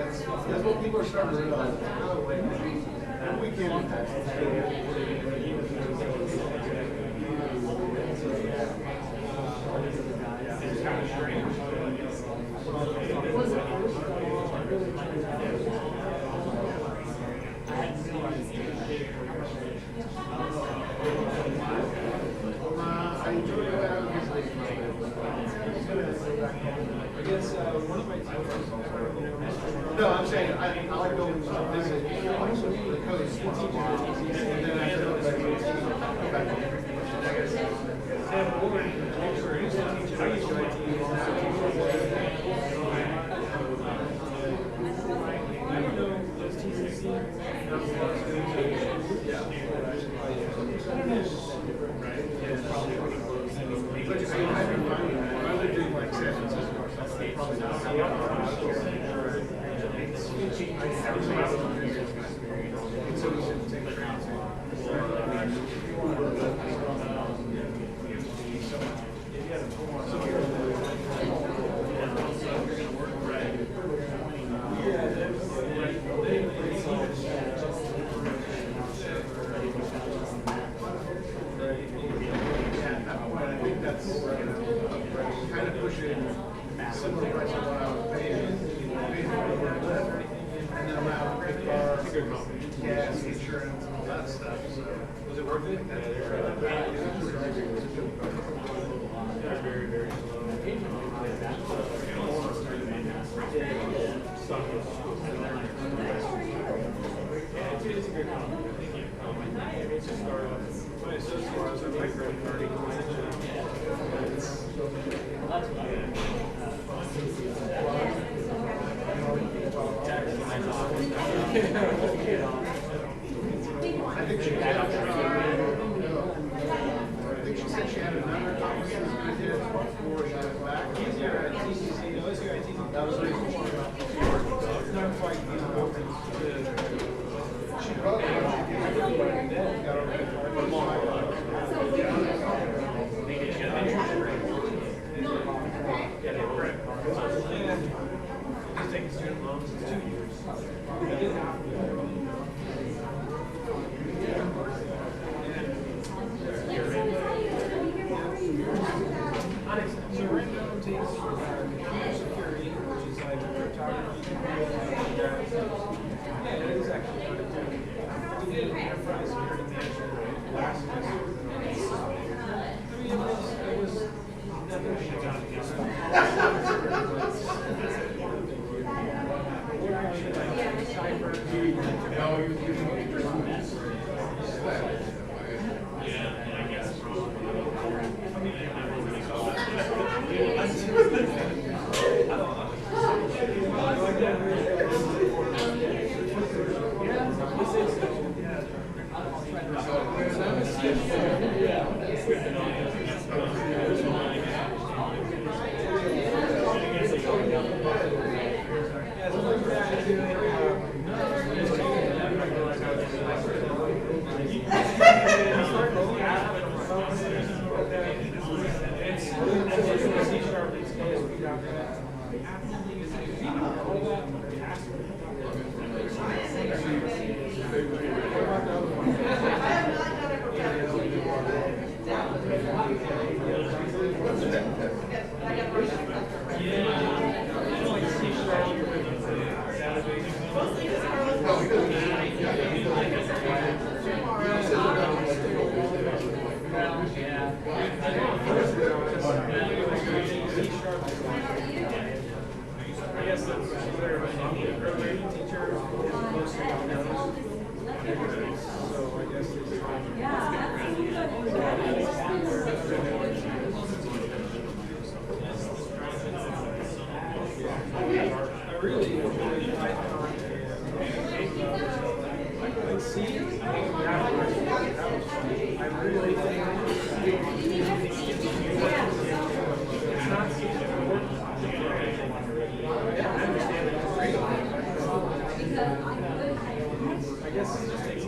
That's what people are starting to realize. We can't. It's kind of strange. I enjoy that. I guess one of my no, I'm saying I like going to visit the coast and then I go back to kind of pushing similar price of what I was paying for a lift, and then allow pick bar, gas, insurance, and all that stuff. So was it worth it? Very, very slow. It's a good compliment. Thank you. It's just my associate was a credit card I think she said she had another conference before she got back. He's here at TCC. No, he's here at TCC. That was the reason why. It's not quite she probably got over Just taking student loans is 2 years. Sorrento takes security, which is like cryptography, I guess that's where earlier teacher is mostly knows. So I guess it's I really enjoy Python and C. I really think it's not so important. Yeah, I understand it. It's great. I guess it just takes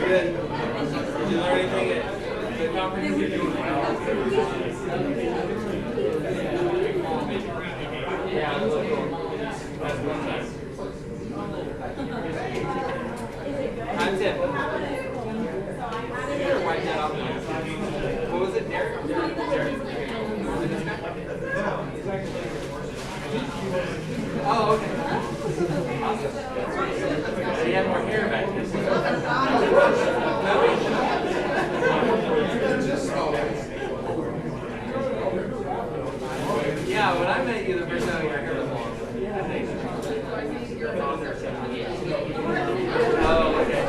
Good. Did you learn anything at the conference? You're doing well. Yeah, that's cool. That's one time. I'm Tim. You better wipe that off. What was it, Derek? Derek. Oh, okay. Awesome. So you have more hair back there. Yeah, when I met you the first time, your hair was long. I think. Oh, okay.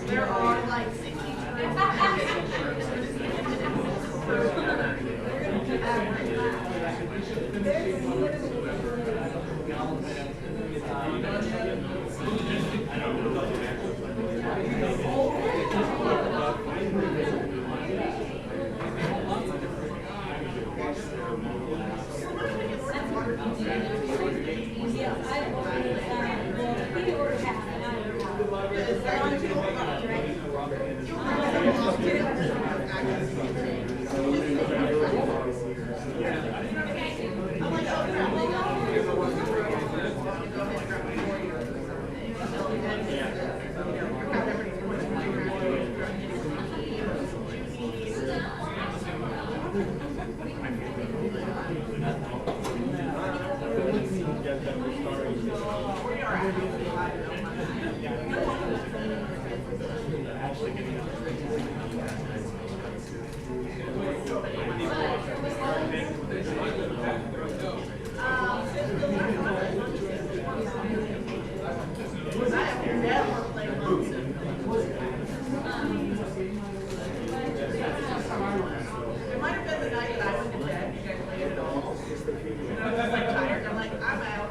There are like 60. It might have been the night that I went to bed. You guys laid it all. I was like tired. I'm like, I'm out.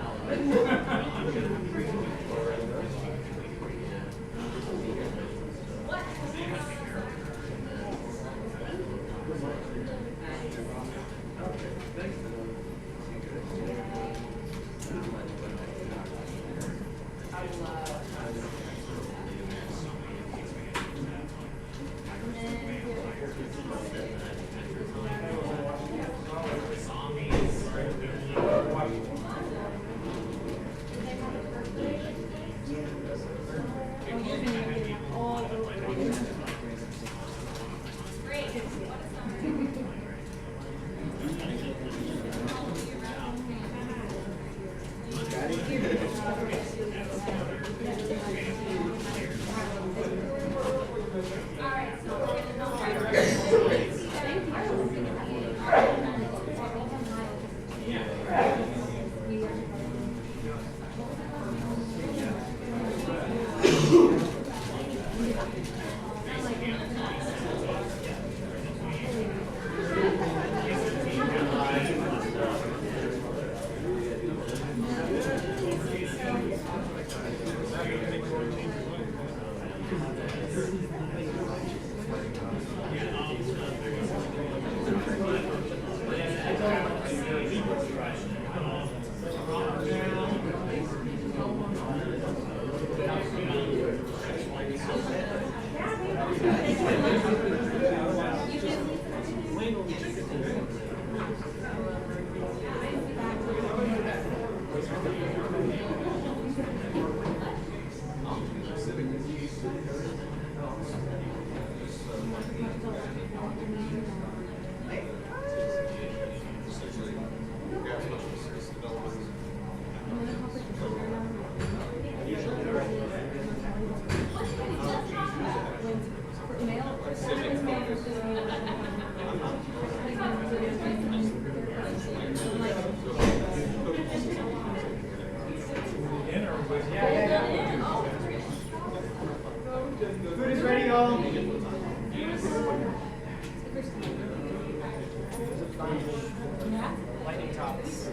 Lightning tops.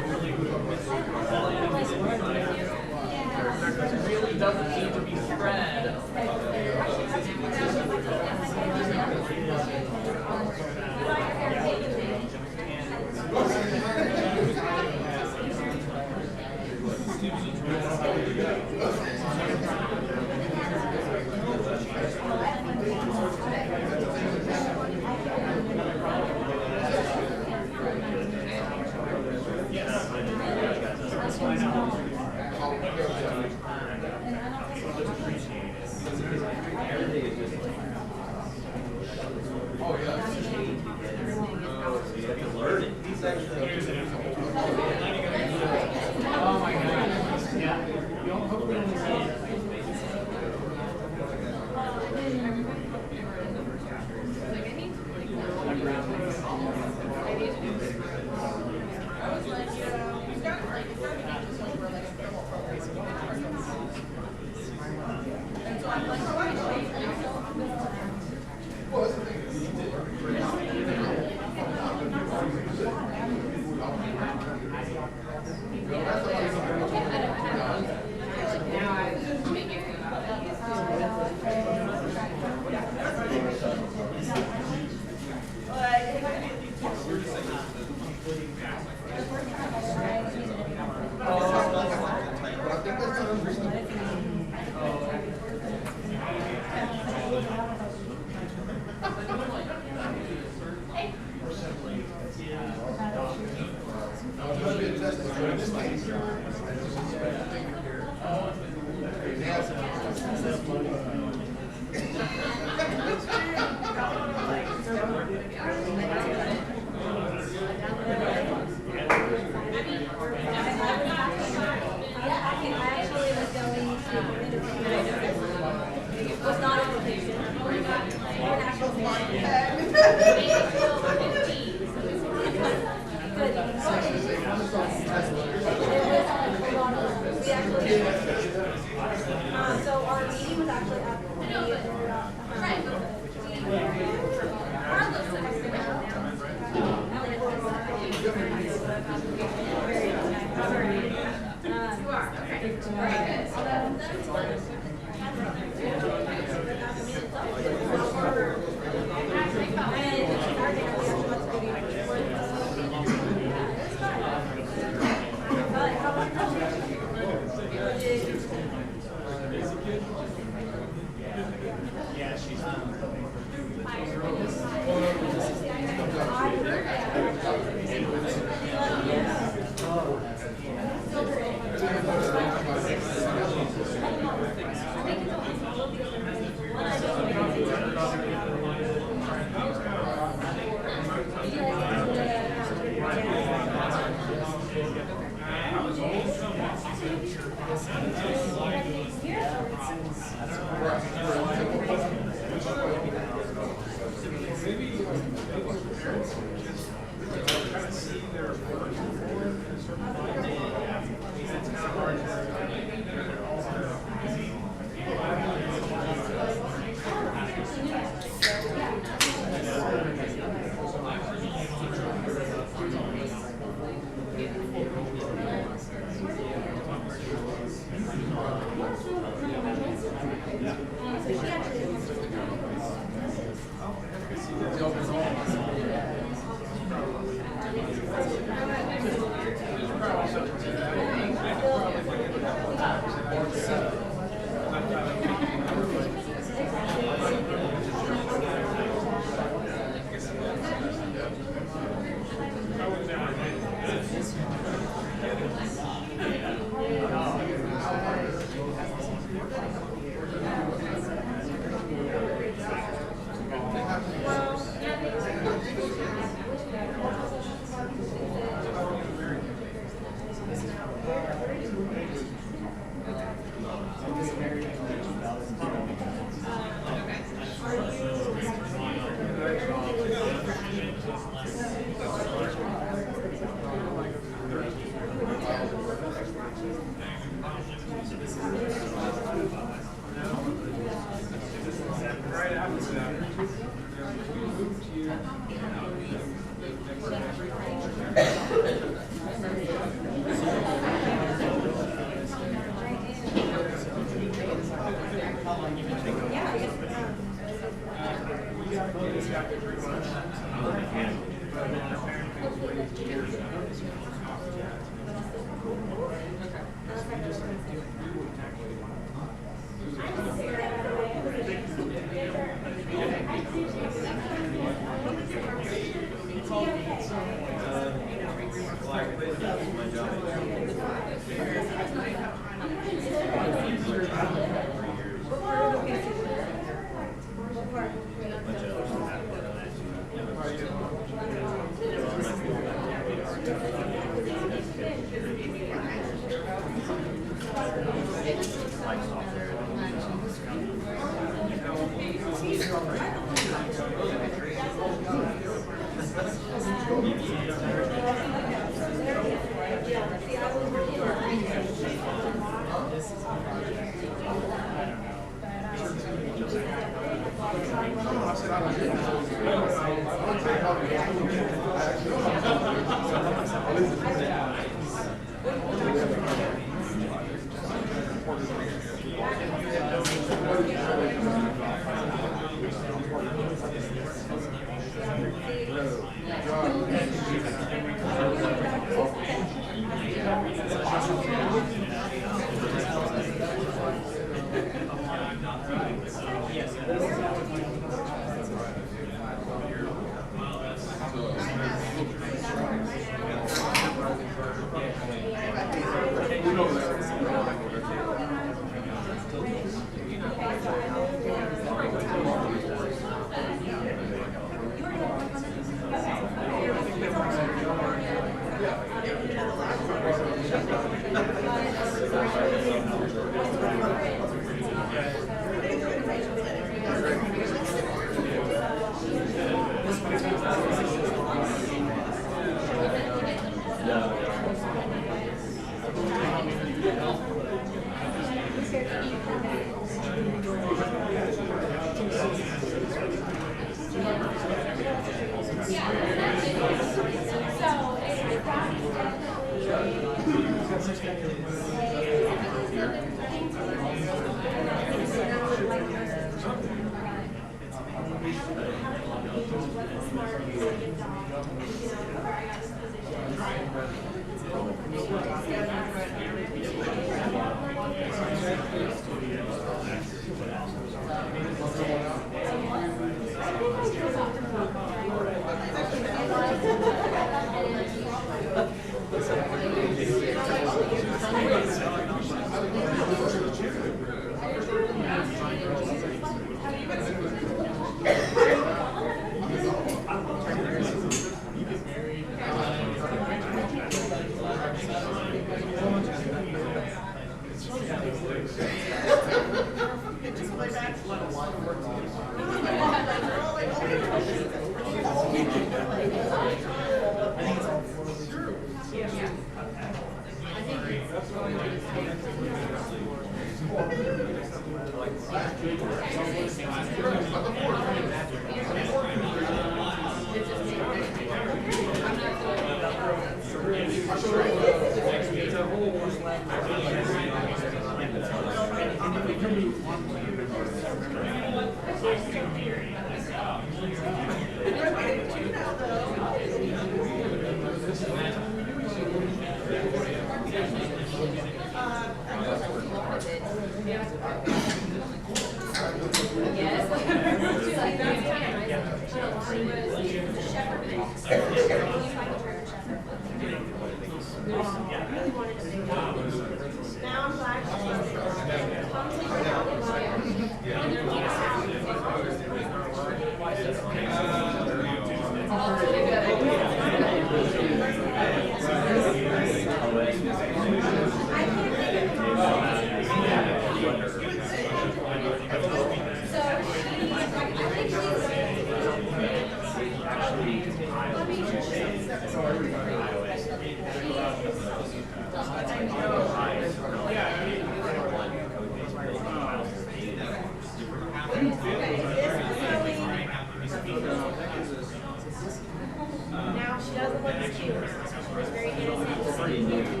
Now she doesn't look as cute. She's very innocent.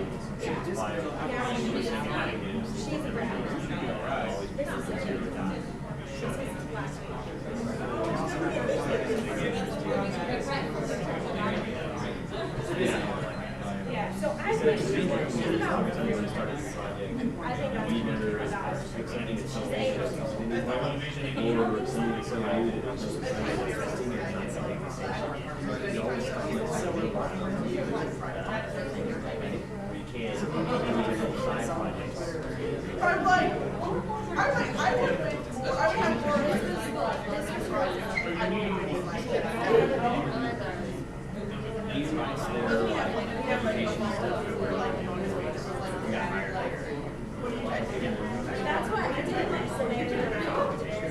Yeah, she's a brat. This is a cute dog. She's his last yeah, so I wish I think that's she's 8. I would have more That's what I did my scenario and I talked there.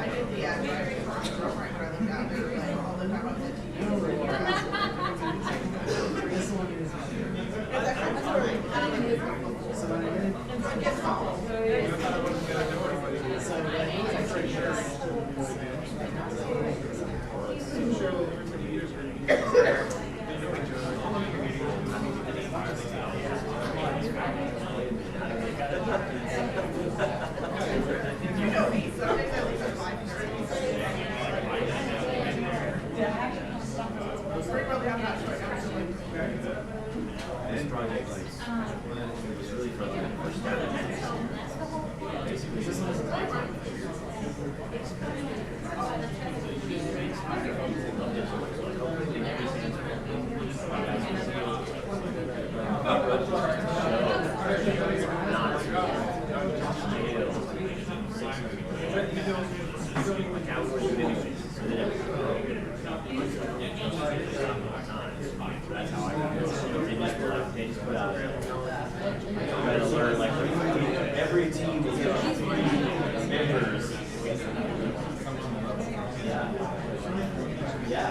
I did the driving girlfriend where I lived out there like all the time on the TV. You know me, some days I leave at 5:30. We really have not choice. This project, like, it was really from the first start. Basically, this was that's how I got it. They just put out try to learn like every team is going to have 3 members. Yeah. Yeah.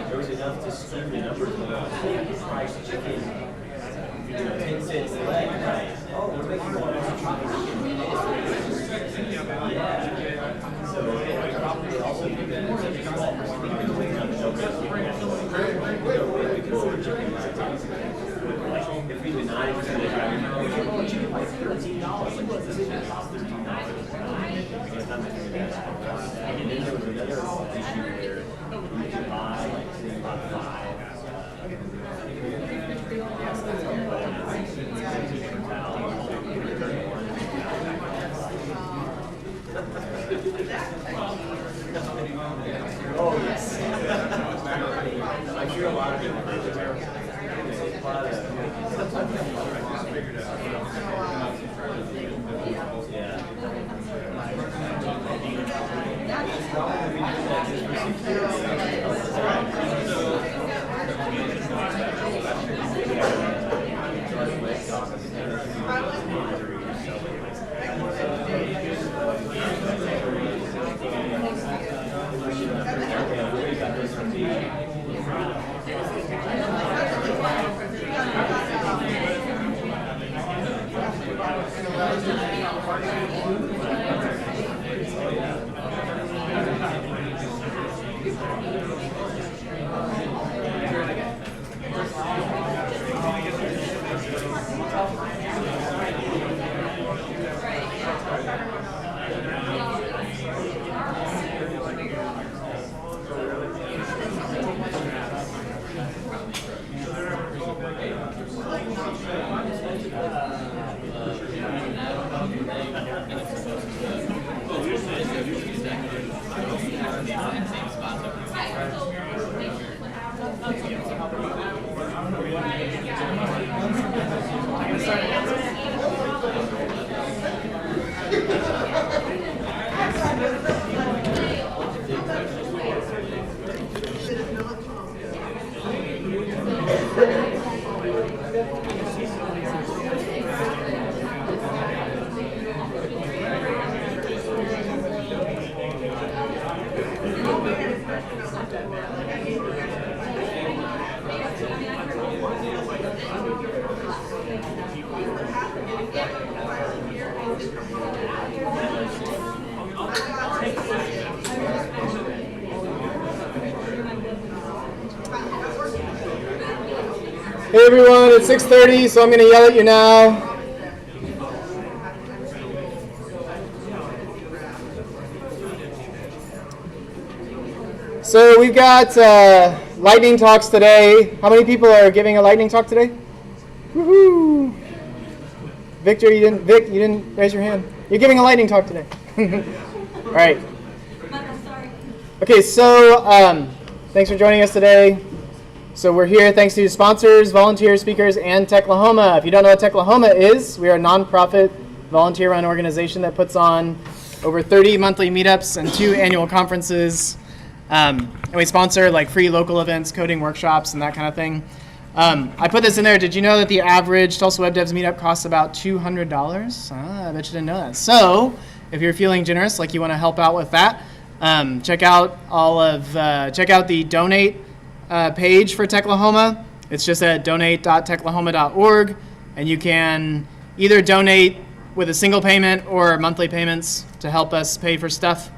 There was enough to skew the numbers. Fried chicken, 10 cents a leg, right? Oh, we're making one. Yeah. So they probably also do that in such a small percentage. If we did 90% of the driving, chicken like $13. Like, what does it cost us $2? Because nothing to that. And then there was another issue where you could buy, like, say, about 5. Oh, yes. I'm sure a lot of people think it's terrible. Yeah. Hey everyone, it's 6:30, so I'm going to yell at you now. So we've got lightning talks today. How many people are giving a lightning talk today? Woohoo! Victor, you didn't raise your hand. You're giving a lightning talk today. All right. Okay, so thanks for joining us today. So we're here thanks to sponsors, volunteers, speakers, and Techlahoma. If you don't know what Techlahoma is, we are a nonprofit, volunteer-run organization that puts on over 30 monthly meetups and 2 annual conferences. And we sponsor like free local events, coding workshops, and that kind of thing. I put this in there. Did you know that the average Tulsa Web Devs meetup costs about $200? I bet you didn't know that. So if you're feeling generous, like you want to help out with that, check out the donate page for Techlahoma. It's just at donate.techlahoma.org, and you can either donate with a single payment or monthly payments to help us pay for stuff.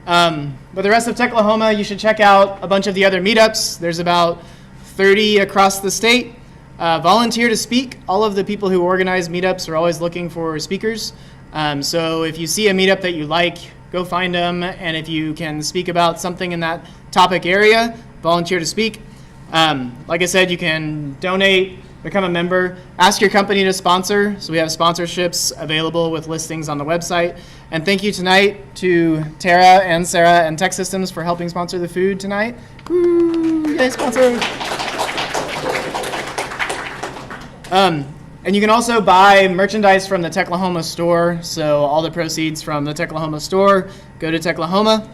But the rest of Techlahoma, you should check out a bunch of the other meetups. There's about 30 across the state. Volunteer to speak. All of the people who organize meetups are always looking for speakers. So if you see a meetup that you like, go find them. And if you can speak about something in that topic area, volunteer to speak. Like I said, you can donate, become a member, ask your company to sponsor. So we have sponsorships available with listings on the website. And thank you tonight to Tara and Sarah and Tech Systems for helping sponsor the food tonight. Woo! Yay, sponsor! And you can also buy merchandise from the Techlahoma store. So all the proceeds from the Techlahoma store go to Techlahoma.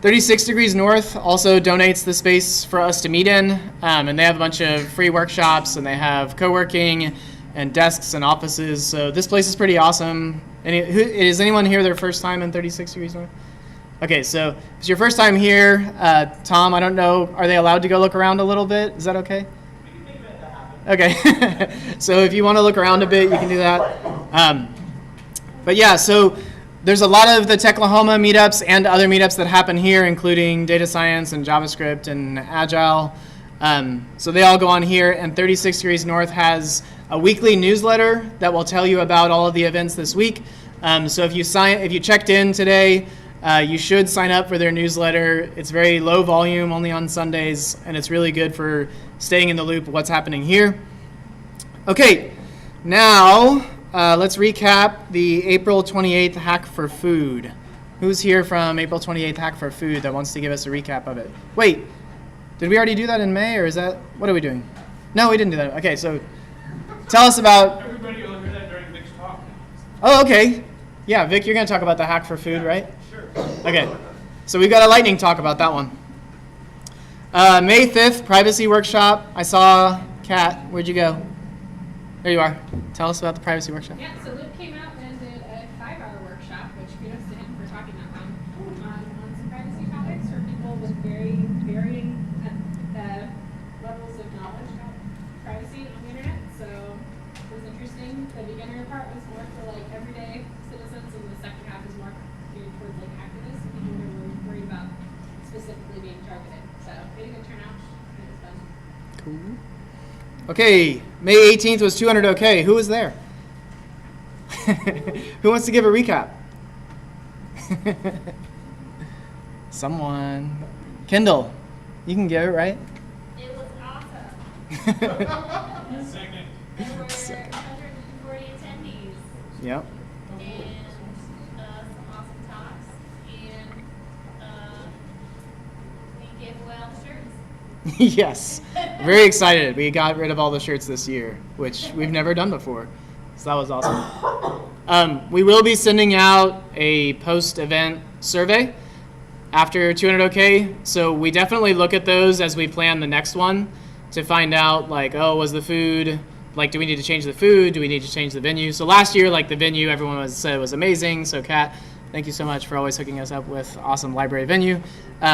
36 Degrees North also donates the space for us to meet in, and they have a bunch of free workshops, and they have co-working and desks and offices. So this place is pretty awesome. Is anyone here their first time in 36 Degrees North? Okay, so if it's your first time here, Tom, I don't know, are they allowed to go look around a little bit? Is that okay? Okay, so if you want to look around a bit, you can do that. But yeah, so there's a lot of the Techlahoma meetups and other meetups that happen here, including data science and JavaScript and Agile. So they all go on here, and 36 Degrees North has a weekly newsletter that will tell you about all of the events this week. So if you checked in today, you should sign up for their newsletter. It's very low volume, only on Sundays, and it's really good for staying in the loop of what's happening here. Okay, now let's recap the April 28th Hack for Food. Who's here from April 28th Hack for Food that wants to give us a recap of it? Wait, did we already do that in May, or is that, what are we doing? No, we didn't do that. Okay, so tell us about... Everybody will hear that during Vic's talk. Oh, okay. Yeah, Vic, you're going to talk about the Hack for Food, right? Sure. Okay, so we've got a lightning talk about that one. May 5th, privacy workshop. I saw Kat. Where'd you go? There you are. Tell us about the privacy workshop. Yeah, so Luke came out and did a 5-hour workshop, which kudos to him for talking that long, on some privacy topics for people with very varying levels of knowledge about privacy on the internet. So it was interesting. The beginner part was more for like everyday citizens, and the second half is more geared towards like activists, people who are worried about specifically being targeted. So we had a good turnout. It was fun. Cool. Okay, May 18th was 200 OK. Who was there? Who wants to give a recap? Someone. Kendall, you can give it, right? It was awesome. There were 140 attendees. Yep. And some awesome talks, and we gave away all the shirts. Yes. Very excited. We got rid of all the shirts this year, which we've never done before. So that was awesome. We will be sending out a post-event survey after 200 OK. So we definitely look at those as we plan the next one to find out, like, oh, was the food, like, do we need to change the food? Do we need to change the venue? So last year, like, the venue, everyone said was amazing. So Kat, thank you so much for always hooking us up with awesome library venue.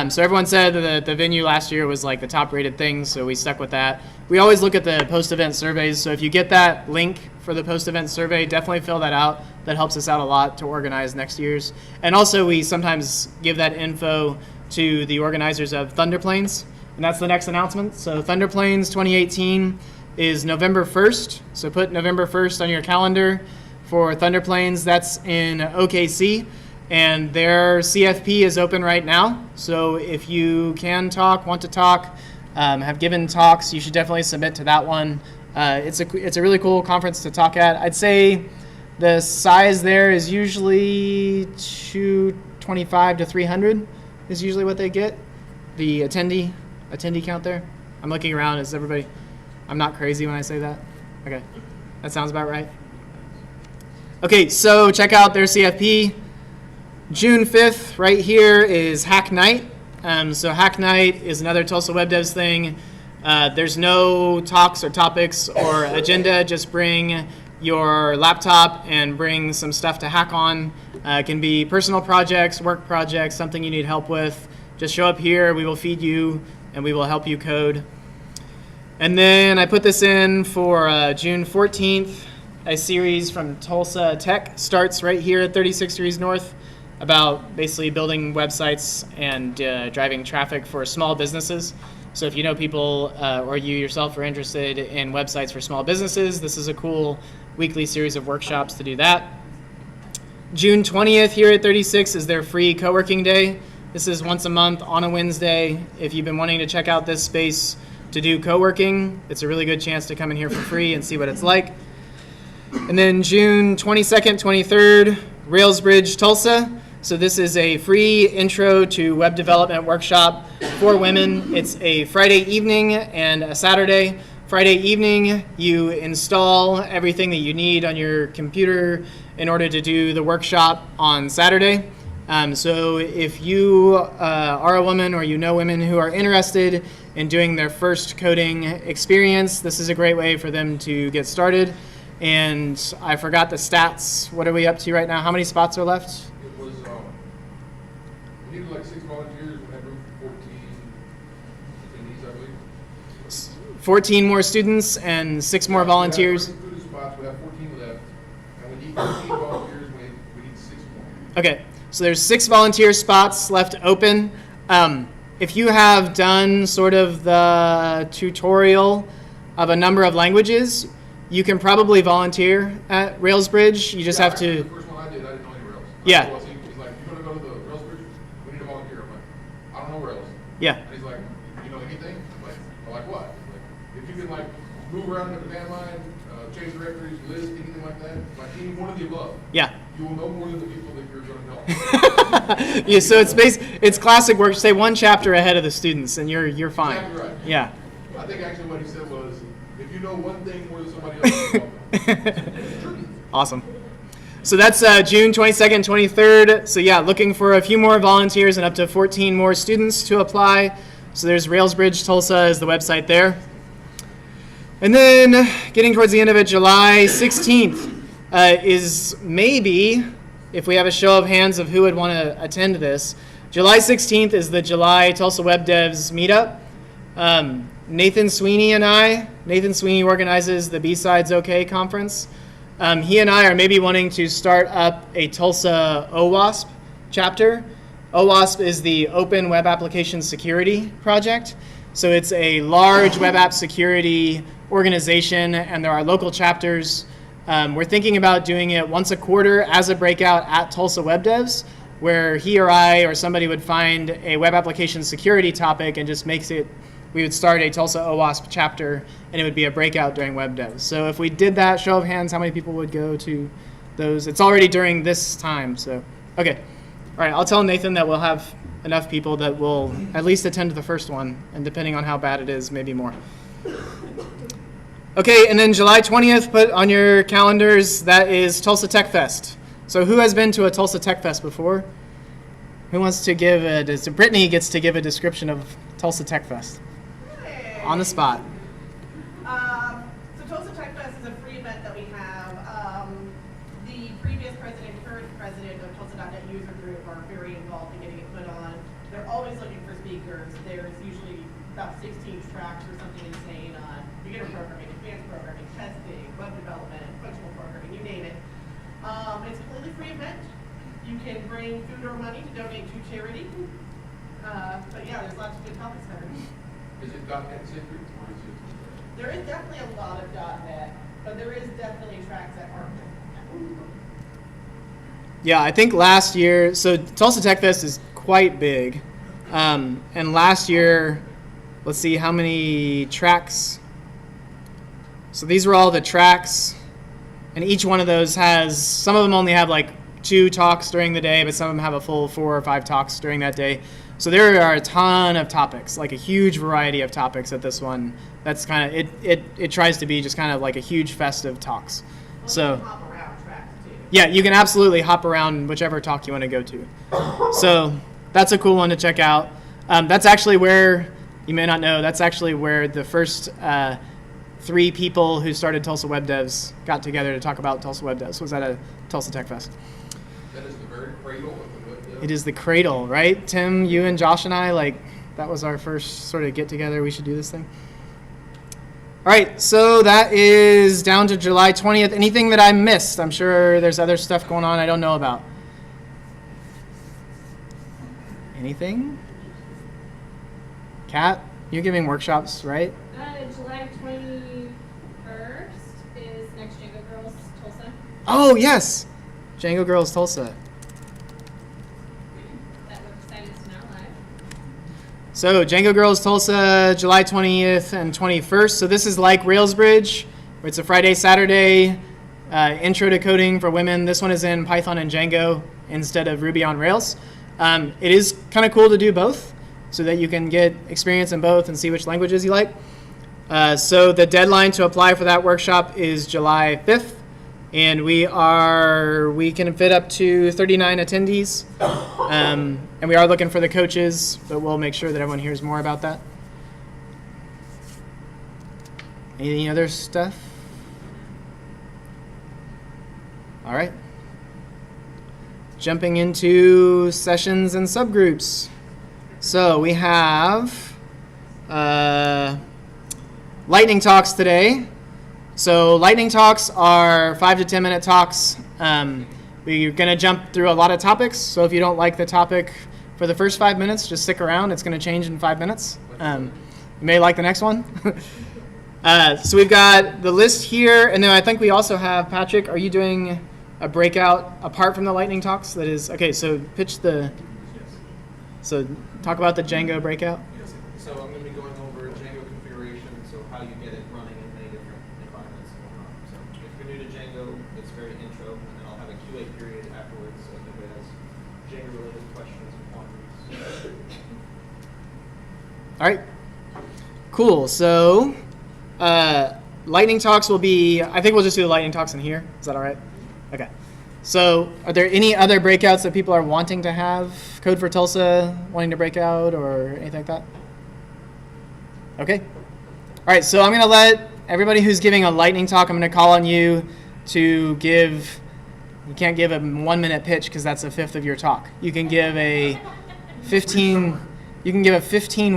So everyone said that the venue last year was like the top rated thing, so we stuck with that. We always look at the post-event surveys, so if you get that link for the post-event survey, definitely fill that out. That helps us out a lot to organize next year's. And also we sometimes give that info to the organizers of Thunder Plains. And that's the next announcement. So Thunder Plains 2018 is November 1st. So put November 1st on your calendar for Thunder Plains. That's in OKC. And their CFP is open right now. So if you can talk, want to talk, have given talks, you should definitely submit to that one. It's a really cool conference to talk at. I'd say the size there is usually 225 to 300 is usually what they get. The attendee count there. I'm looking around. Is everybody? I'm not crazy when I say that. Okay, that sounds about right. Okay, so check out their CFP. June 5th, right here, is Hack Night. So Hack Night is another Tulsa Web Devs thing. There's no talks or topics or agenda. Just bring your laptop and bring some stuff to hack on. It can be personal projects, work projects, something you need help with. Just show up here. We will feed you, and we will help you code. And then I put this in for June 14th. A series from Tulsa Tech starts right here at 36 Degrees North, about basically building websites and driving traffic for small businesses. So if you know people or you yourself are interested in websites for small businesses, this is a cool weekly series of workshops to do that. June 20th here at 36 is their free co-working day. This is once a month on a Wednesday. If you've been wanting to check out this space to do co-working, it's a really good chance to come in here for free and see what it's like. And then June 22nd, 23rd, Railsbridge, Tulsa. So this is a free intro to web development workshop for women. It's a Friday evening and a Saturday. Friday evening, you install everything that you need on your computer in order to do the workshop on Saturday. So if you are a woman or you know women who are interested in doing their first coding experience, this is a great way for them to get started. And I forgot the stats. What are we up to right now? How many spots are left? It was, we needed like 6 volunteers, we had room for 14 attendees, I believe. 14 more students and 6 more volunteers. We have 30 spots, we have 14 left, and we need 15 volunteers, we need 6 more. Okay, so there's 6 volunteer spots left open. If you have done sort of the tutorial of a number of languages, you can probably volunteer at Railsbridge. You just have to. The first one I did, I didn't know any Rails. Yeah. So he's like, you want to go to the Railsbridge? We need a volunteer. I'm like, I don't know Rails. Yeah. And he's like, you know anything? I'm like what? He's like, if you can like move around in the command line, change directories, list, anything like that, like any one of the above. Yeah. You will know more than the people that you're going to help. Yeah. So it's classic work. Stay one chapter ahead of the students, and you're fine. Exactly right. Yeah. I think actually what he said was, if you know one thing more than somebody else, Awesome. So that's June 22nd, 23rd. So yeah, looking for a few more volunteers and up to 14 more students to apply. So there's Railsbridge Tulsa is the website there. And then getting towards the end of it, July 16th is maybe, if we have a show of hands of who would want to attend this, July 16th is the July Tulsa Web Devs meetup. Nathan Sweeney organizes the B-Sides OK conference. He and I are maybe wanting to start up a Tulsa OWASP chapter. OWASP is the Open Web Application Security Project. So it's a large web app security organization, and there are local chapters. We're thinking about doing it once a quarter as a breakout at Tulsa Web Devs, where he or I or somebody would find a web application security topic and just makes it. We would start a Tulsa OWASP chapter, and it would be a breakout during Web Devs. So if we did that, show of hands, how many people would go to those? It's already during this time, so. Okay. All right, I'll tell Nathan that we'll have enough people that will at least attend the first one, and depending on how bad it is, maybe more. Okay, and then July 20th, put on your calendars, that is Tulsa Tech Fest. So who has been to a Tulsa Tech Fest before? Who wants to give Brittany gets to give a description of Tulsa Tech Fest. On the spot. So Tulsa Tech Fest is a free event that we have. The previous president, current president of Tulsa.net user group are very involved in getting it put on. They're always looking for speakers. There's usually about 16 tracks or something insane on beginner programming, advanced programming, testing, web development, functional programming, you name it. It's a completely free event. You can bring food or money to donate to charity. But yeah, there's lots of good topics there. Is it .NET centric or is it? There is definitely a lot of .NET, but there is definitely tracks that aren't. Yeah, I think last year, so Tulsa Tech Fest is quite big. And last year, let's see how many tracks. So these were all the tracks. And each one of those has, some of them only have like 2 talks during the day, but some of them have a full 4 or 5 talks during that day. So there are a ton of topics, like a huge variety of topics at this one. That's kind of, it tries to be just kind of like a huge fest of talks. So. Hop around tracks too. Yeah, you can absolutely hop around whichever talk you want to go to. So that's a cool one to check out. That's actually where, you may not know, that's actually where the first 3 people who started Tulsa Web Devs got together to talk about Tulsa Web Devs. Was at a Tulsa Tech Fest. That is the very cradle of the web dev. It is the cradle, right? Tim, you and Josh and I, like, that was our first sort of get together. We should do this thing. All right, so that is down to July 20th. Anything that I missed? I'm sure there's other stuff going on I don't know about. Anything? Kat, you're giving workshops, right? July 21st is Next Django Girls Tulsa. Oh, yes. Django Girls Tulsa. That website is now live. So Django Girls Tulsa, July 20th and 21st. So this is like Railsbridge. It's a Friday, Saturday intro to coding for women. This one is in Python and Django instead of Ruby on Rails. It is kind of cool to do both so that you can get experience in both and see which languages you like. So the deadline to apply for that workshop is July 5th. And we can fit up to 39 attendees. And we are looking for the coaches, but we'll make sure that everyone hears more about that. Any other stuff? All right. Jumping into sessions and subgroups. So we have lightning talks today. So lightning talks are 5 to 10 minute talks. We're going to jump through a lot of topics. So if you don't like the topic for the first 5 minutes, just stick around. It's going to change in 5 minutes. You may like the next one. So we've got the list here. And then I think we also have, Patrick, are you doing a breakout apart from the lightning talks? That is, okay, so pitch the, so talk about the Django breakout. So I'm going to be going over Django configuration, so how you get it running in many different environments and whatnot. So if you're new to Django, it's very intro, and then I'll have a QA period afterwards so if anybody has Django-related questions and quandaries. All right, cool. So lightning talks will be, I think we'll just do the lightning talks in here. Is that all right? Okay. So are there any other breakouts that people are wanting to have? Code for Tulsa, wanting to break out, or anything like that? Okay. All right, so I'm going to let everybody who's giving a lightning talk, I'm going to call on you to give, you can't give a 1 minute pitch because that's a fifth of your talk. You can give a 15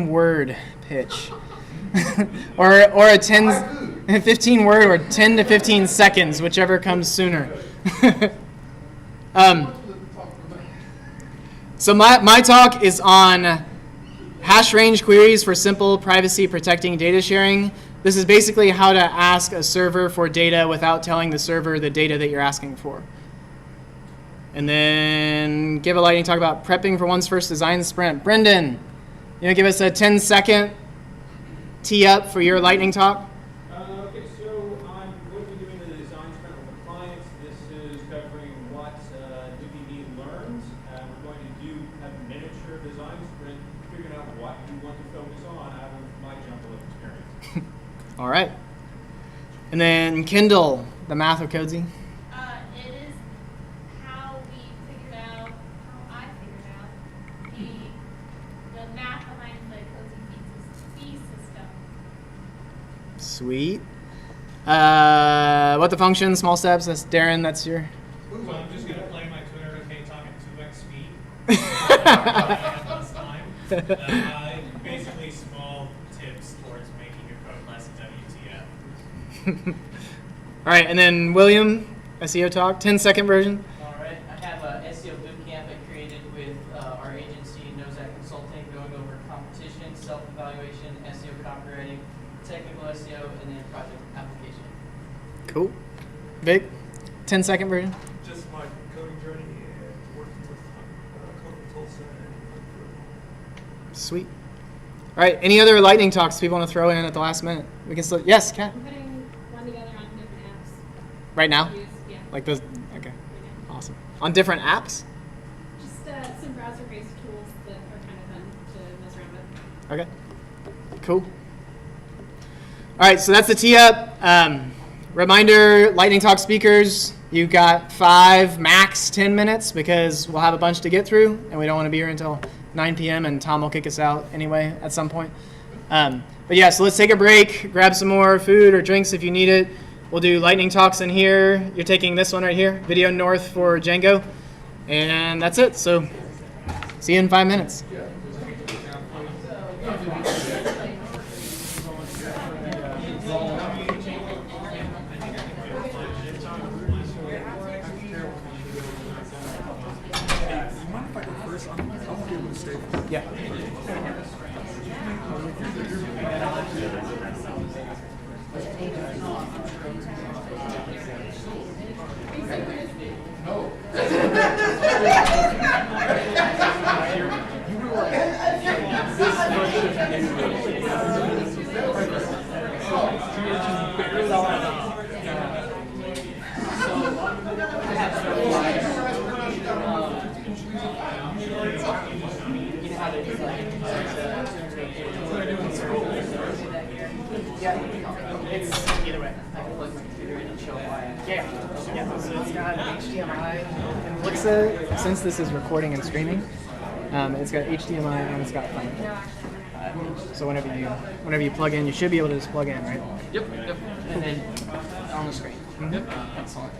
word pitch. or a 15 word or 10 to 15 seconds, whichever comes sooner. So my talk is on hash range queries for simple privacy protecting data sharing. This is basically how to ask a server for data without telling the server the data that you're asking for. And then give a lightning talk about prepping for one's first design sprint. Brendan, you know, give us a 10-second tee up for your lightning talk. Okay, so I'm going to be doing the design sprint with the clients. This is covering what DPD learns. We're going to do a miniature design sprint, figuring out what you want to focus on out of my jumble of experience. All right. And then Kendall, the math of Codesy. It is how we figured out, how I figured out the math behind the Cozy fee system. Sweet. What the function, small steps, that's Darren, that's your... So I'm just going to play my Twitter account talk at 2x speed. This time. Basically small tips towards making your code less WTF. All right, and then William, SEO talk, 10-second version. All right, I have a SEO bootcamp I created with our agency, Nozak Consulting, going over competition, self-evaluation, SEO Cool. Vic, 10-second version. Just my coding journey and working with Code from Tulsa and Sweet. All right. Any other lightning talks people want to throw in at the last minute? We can still. Yes, Kat. I'm putting one together on different apps. Right now. Use, yeah. Like those. Okay. Awesome. On different apps. Just some browser-based tools that are kind of fun to mess around with. Okay. Cool. All right, so that's the tee up. Reminder, Lightning Talk speakers, you got 5, max 10 minutes because we'll have a bunch to get through and we don't want to be here until 9 p.m. and Tom will kick us out anyway at some point. But yeah, so let's take a break, grab some more food or drinks if you need it. We'll do Lightning Talks in here. You're taking this one right here, Video North for Django. And that's it. So see you in 5 minutes. Yeah. Yeah, so it's got HDMI, and what's since this is recording and streaming, it's got HDMI and it's got Thunderbolt. So whenever you plug in, you should be able to just plug in, right? Yep. And then on the screen. Yep. Excellent.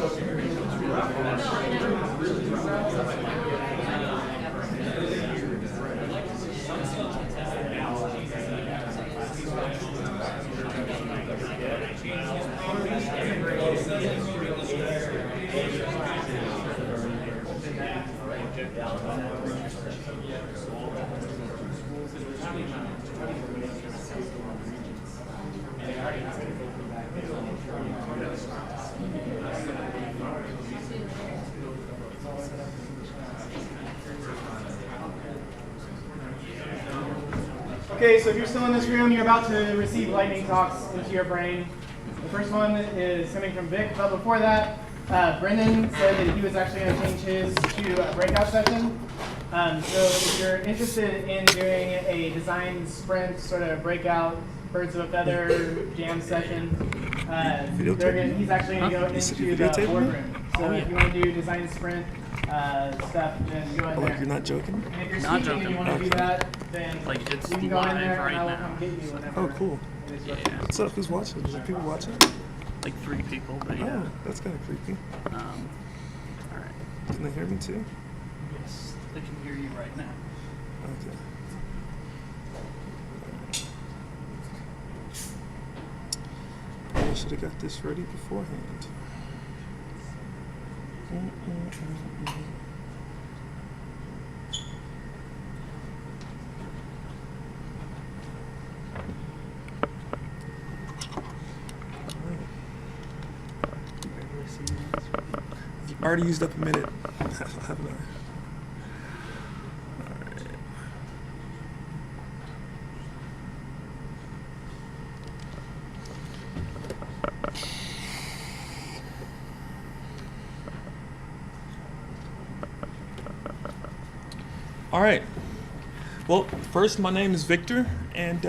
So Okay, so if you're still in this room, you're about to receive lightning talks into your brain. The first one is coming from Vic, but before that, Brendan said that he was actually going to change his to a breakout session. So if you're interested in doing a design sprint, sort of breakout, birds of a feather jam session, he's actually going to go into the boardroom. So if you want to do design sprint stuff, then go in there. You're not joking? And if you're Not speaking and you joking. want to do that, then Like, it's you can go in live there right and I will now. come get you whenever. Oh, cool. it is Yeah. What's up? Who's watching? Is there people watching? Like 3 people, but yeah. Oh, that's kind of creepy. All right. Can they hear me too? Yes, they can hear you right now. Okay. I should have got this ready beforehand. I've already used up a minute, haven't I? All right. Well, first, my name is Victor, and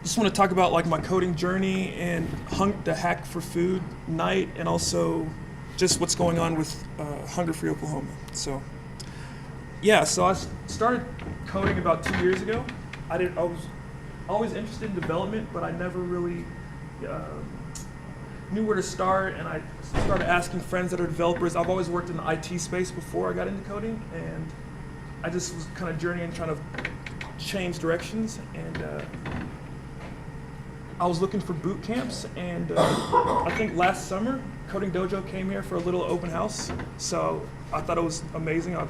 just want to talk about like my coding journey and the Hack for Food night, and also just what's going on with Hunger Free Oklahoma. So, yeah. So I started coding about 2 years ago. I was always interested in development, but I never really knew where to start, and I started asking friends that are developers. I've always worked in the IT space before I got into coding, and I just was kind of journeying, trying to change directions, and I was looking for boot camps, and I think last summer, Coding Dojo came here for a little open house, so I thought it was amazing. I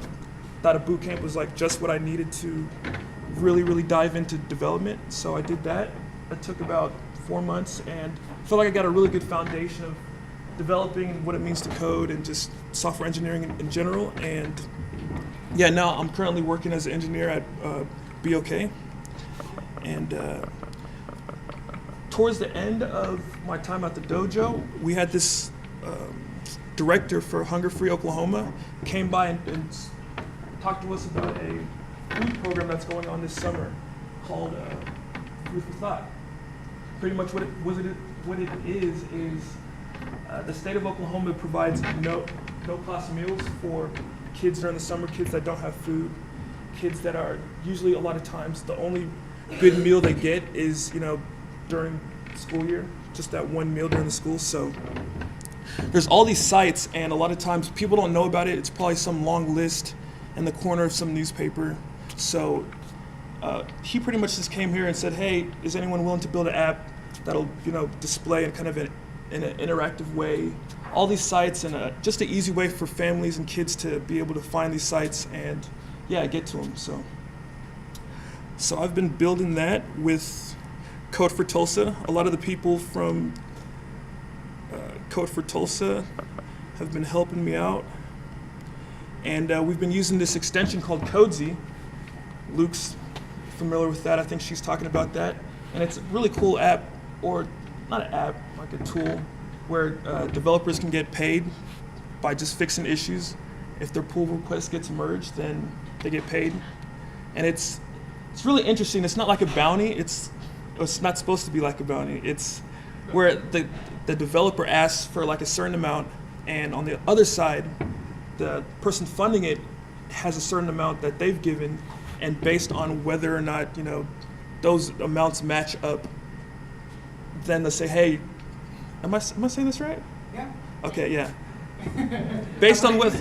thought a boot camp was like just what I needed to really, really dive into development, so I did that. It took about 4 months, and I feel like I got a really good foundation of developing and what it means to code and just software engineering in general. And yeah, now I'm currently working as an engineer at BOK. And towards the end of my time at the dojo, we had this director for Hunger Free Oklahoma came by and talked to us about a food program that's going on this summer called Food for Thought. Pretty much what it is the state of Oklahoma provides no cost meals for kids during the summer, kids that don't have food, kids that are usually a lot of times the only good meal they get is, during school year, just that one meal during the school. So there's all these sites, and a lot of times people don't know about it. It's probably some long list in the corner of some newspaper. So he pretty much just came here and said, hey, is anyone willing to build an app that'll display in kind of in an interactive way all these sites, and just an easy way for families and kids to be able to find these sites and get to them. So I've been building that with Code for Tulsa. A lot of the people from Code for Tulsa have been helping me out, and we've been using this extension called Codesy. Luke's familiar with that. I think she's talking about that, and it's a really cool app, or not an app, like a tool where developers can get paid by just fixing issues. If their pull request gets merged, then they get paid. And it's really interesting. It's not like a bounty. It's not supposed to be like a bounty. It's where the developer asks for like a certain amount, and on the other side, the person funding it has a certain amount that they've given, and based on whether or not those amounts match up, then they say, hey, am I saying this right? Yeah. Okay, yeah. Based on what?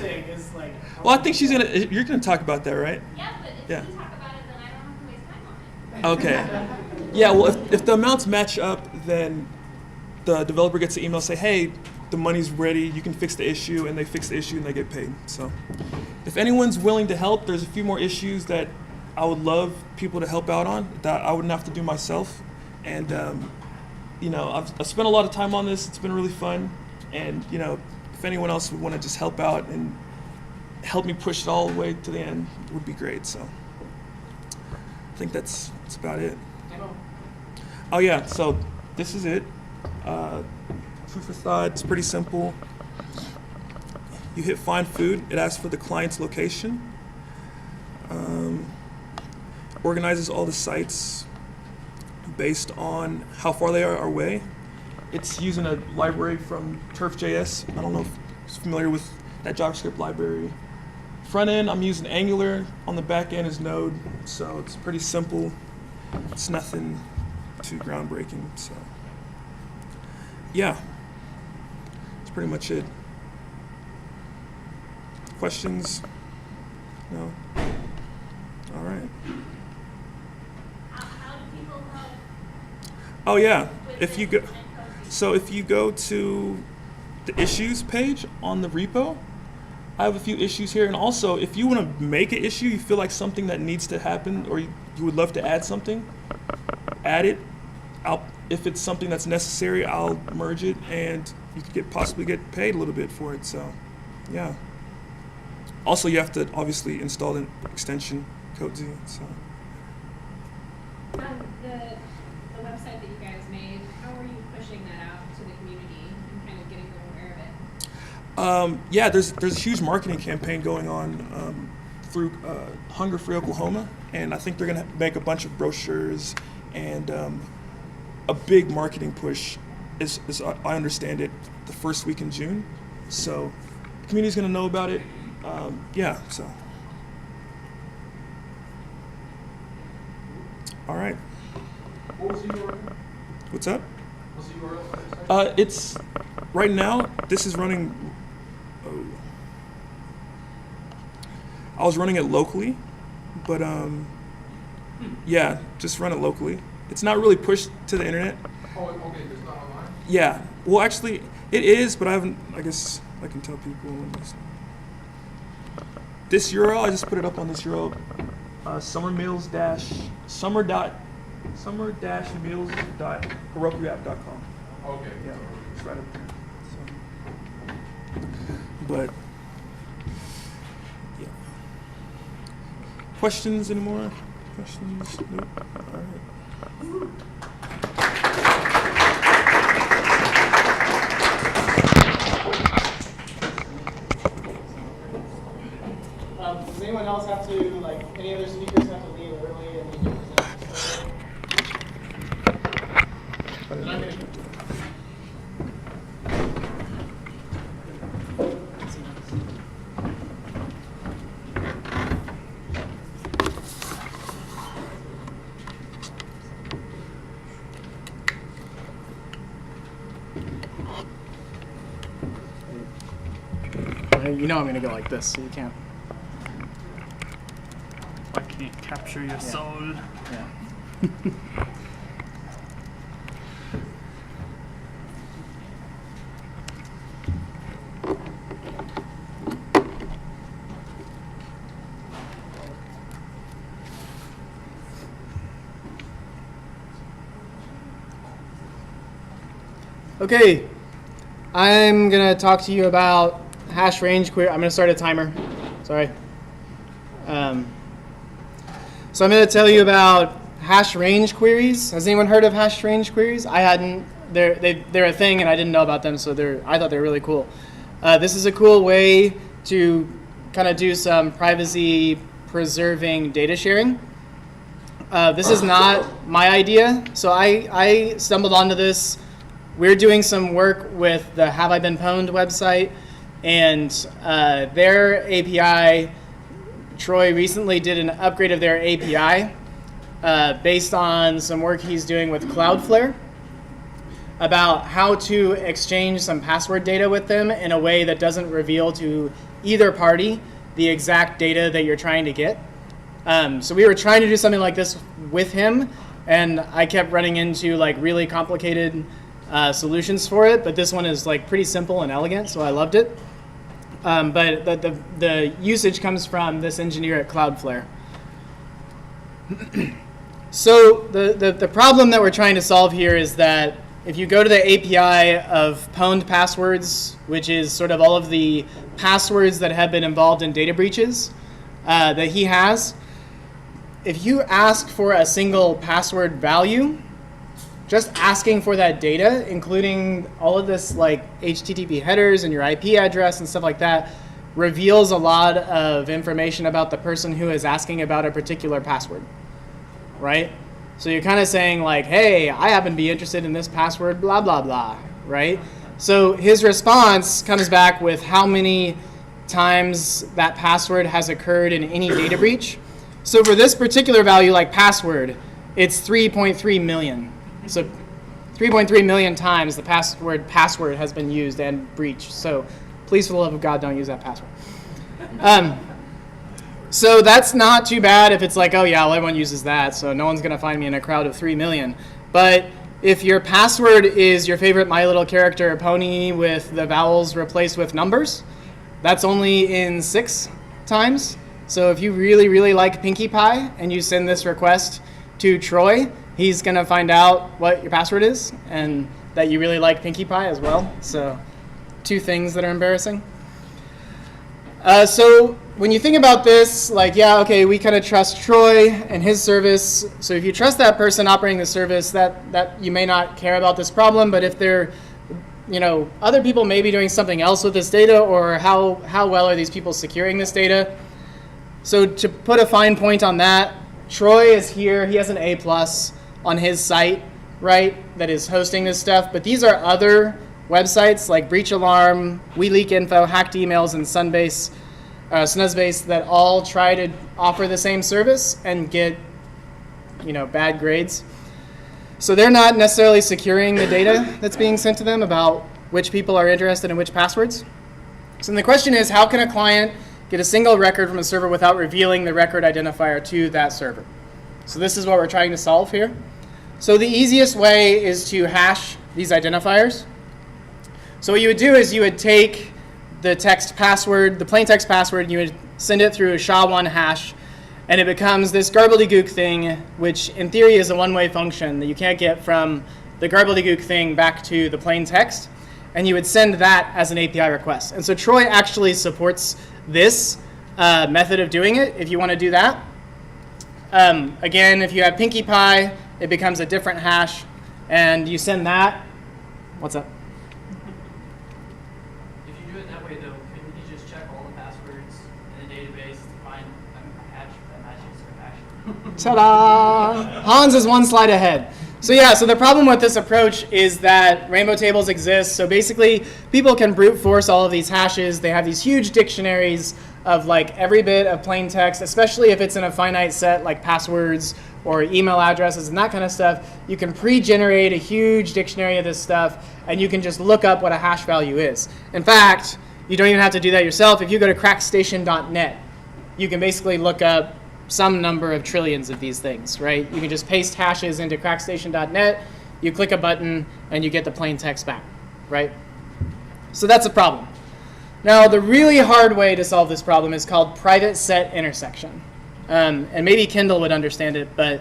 Well, I think you're gonna talk about that, right? Yeah, but if Yeah. you talk about it, then I don't have to waste time on it. Okay. Yeah, well, if the amounts match up, then the developer gets an email say, hey, the money's ready, you can fix the issue, and they fix the issue and they get paid. So if anyone's willing to help, there's a few more issues that I would love people to help out on that I wouldn't have to do myself. And, I've spent a lot of time on this. It's been really fun. And, if anyone else would want to just help out and help me push it all the way to the end, it would be great. So I think that's about it. Oh, yeah. So this is it. Food for thought. It's pretty simple. You hit find food. It asks for the client's location. Organizes all the sites based on how far they are away. It's using a library from Turf.js. I don't know if you're familiar with that JavaScript library. Front end, I'm using Angular. On the back end is Node. So it's pretty simple. It's nothing too groundbreaking. So yeah, that's pretty much it. Questions? No? All right. How do people help? Oh yeah, if you go to the issues page on the repo, I have a few issues here. And also, if you want to make an issue, you feel like something that needs to happen, or you would love to add something, add it. If it's something that's necessary, I'll merge it, and you could possibly get paid a little bit for it. So, yeah. Also, you have to obviously install an extension, CodeZ. So. The website that you guys made, how are you pushing that out to the community and kind of getting them aware of it? Yeah, there's a huge marketing campaign going on through Hunger Free Oklahoma, and I think they're going to make a bunch of brochures and a big marketing push is I understand it, the first week in June. So the community's going to know about it. Yeah, so. All right. What was the URL? What's up? What's the URL? It's right now. This is running. Oh, I was running it locally, but yeah, just run it locally. It's not really pushed to the internet. Oh, okay, it's not online? Yeah. Well, actually, it is, but I haven't. I guess I can tell people. This URL, I just put it up on this URL. summer-meals.herokuapp.com. Okay. Yeah, it's right up there. So. But yeah. Questions anymore? Questions? Nope. All right. Does anyone else have to, any other speakers have to leave early and need to present? Then I'm going to. You know I'm going to go like this, so you can't. I can't capture your soul. Yeah. Okay, I'm going to talk to you about hash range query. I'm going to start a timer. Sorry. So I'm going to tell you about hash range queries. Has anyone heard of hash range queries? I hadn't. They're a thing, and I didn't know about them, so I thought they were really cool. This is a cool way to kind of do some privacy preserving data sharing. This is not my idea, so I stumbled onto this. We're doing some work with the Have I Been Pwned website, and their API, Troy recently did an upgrade of their API based on some work he's doing with Cloudflare about how to exchange some password data with them in a way that doesn't reveal to either party the exact data that you're trying to get. So we were trying to do something like this with him, and I kept running into really complicated solutions for it, but this one is like pretty simple and elegant, so I loved it. But the usage comes from this engineer at Cloudflare. So the problem that we're trying to solve here is that if you go to the API of pwned passwords, which is sort of all of the passwords that have been involved in data breaches that he has, if you ask for a single password value, just asking for that data, including all of this like HTTP headers and your IP address and stuff like that, reveals a lot of information about the person who is asking about a particular password, right? So you're kind of saying like, hey, I happen to be interested in this password, blah, blah, blah, right? So his response comes back with how many times that password has occurred in any data breach. So for this particular value, like password, it's 3.3 million. So 3.3 million times the password has been used and breached. So please, for the love of God, don't use that password. So that's not too bad if it's like, oh yeah, well, everyone uses that, so no one's going to find me in a crowd of 3 million. But if your password is your favorite My Little Character pony with the vowels replaced with numbers, that's only in 6 times. So if you really, really like Pinkie Pie and you send this request to Troy, he's going to find out what your password is and that you really like Pinkie Pie as well. So 2 things that are embarrassing. So when you think about this, like, yeah, okay, we kind of trust Troy and his service. So if you trust that person operating the service, that you may not care about this problem. But if they're, other people may be doing something else with this data, or how well are these people securing this data? So to put a fine point on that, Troy is here. He has an A+ on his site, right, that is hosting this stuff. But these are other websites like Breach Alarm, WeLeakInfo, Hacked Emails, and Snuzbase that all try to offer the same service and get, bad grades. So they're not necessarily securing the data that's being sent to them about which people are interested in which passwords. So then the question is, how can a client get a single record from a server without revealing the record identifier to that server? So this is what we're trying to solve here. So the easiest way is to hash these identifiers. So what you would do is you would take the text password, the plain text password, and you would send it through a SHA-1 hash, and it becomes this garbledy-gook thing, which in theory is a one-way function that you can't get from the garbledy-gook thing back to the plain text, and you would send that as an API request. And so Troy actually supports this method of doing it if you want to do that. Again, if you have Pinkie Pie, it becomes a different hash, and you send that. What's up? Ta-da! Hans is one slide ahead. So yeah, so the problem with this approach is that rainbow tables exist. So basically, people can brute force all of these hashes. They have these huge dictionaries of like every bit of plain text, especially if it's in a finite set like passwords or email addresses and that kind of stuff. You can pre-generate a huge dictionary of this stuff, and you can just look up what a hash value is. In fact, you don't even have to do that yourself. If you go to crackstation.net, you can basically look up some number of trillions of these things, right? You can just paste hashes into crackstation.net, you click a button, and you get the plain text back, right? So that's a problem. Now, the really hard way to solve this problem is called private set intersection. And maybe Kendall would understand it, but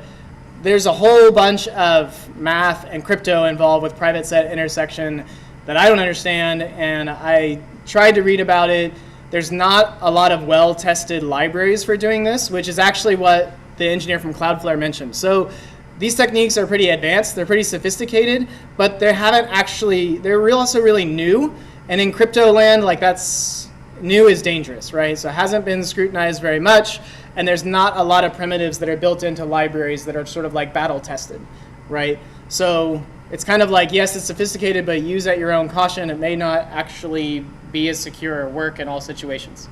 there's a whole bunch of math and crypto involved with private set intersection that I don't understand, and I tried to read about it. There's not a lot of well-tested libraries for doing this, which is actually what the engineer from Cloudflare mentioned. So these techniques are pretty advanced, they're pretty sophisticated, but they're also really new. And in crypto land, like that's new is dangerous, right? So it hasn't been scrutinized very much, and there's not a lot of primitives that are built into libraries that are sort of like battle tested, right? So it's kind of like, yes, it's sophisticated, but use at your own caution. It may not actually be as secure or work in all situations.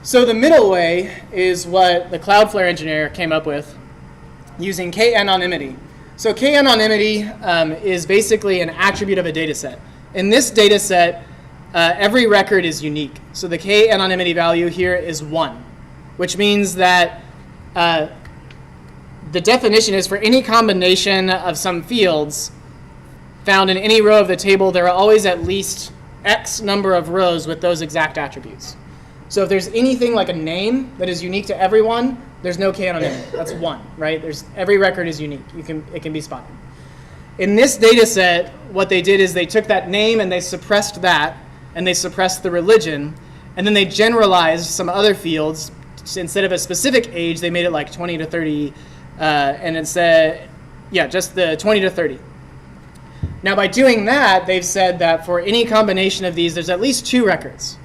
So the middle way is what the Cloudflare engineer came up with using k-anonymity. So k-anonymity is basically an attribute of a data set. In this data set, every record is unique. So the k-anonymity value here is 1, which means that the definition is for any combination of some fields, found in any row of the table, there are always at least X number of rows with those exact attributes. So if there's anything like a name that is unique to everyone, there's no k-anonymity. That's 1, right? Every record is unique. It can be spotted. In this data set, what they did is they took that name and they suppressed that, and they suppressed the religion, and then they generalized some other fields. Instead of a specific age, they made it like 20 to 30, and it said, just the 20 to 30. Now, by doing that, they've said that for any combination of these, there's at least 2 records,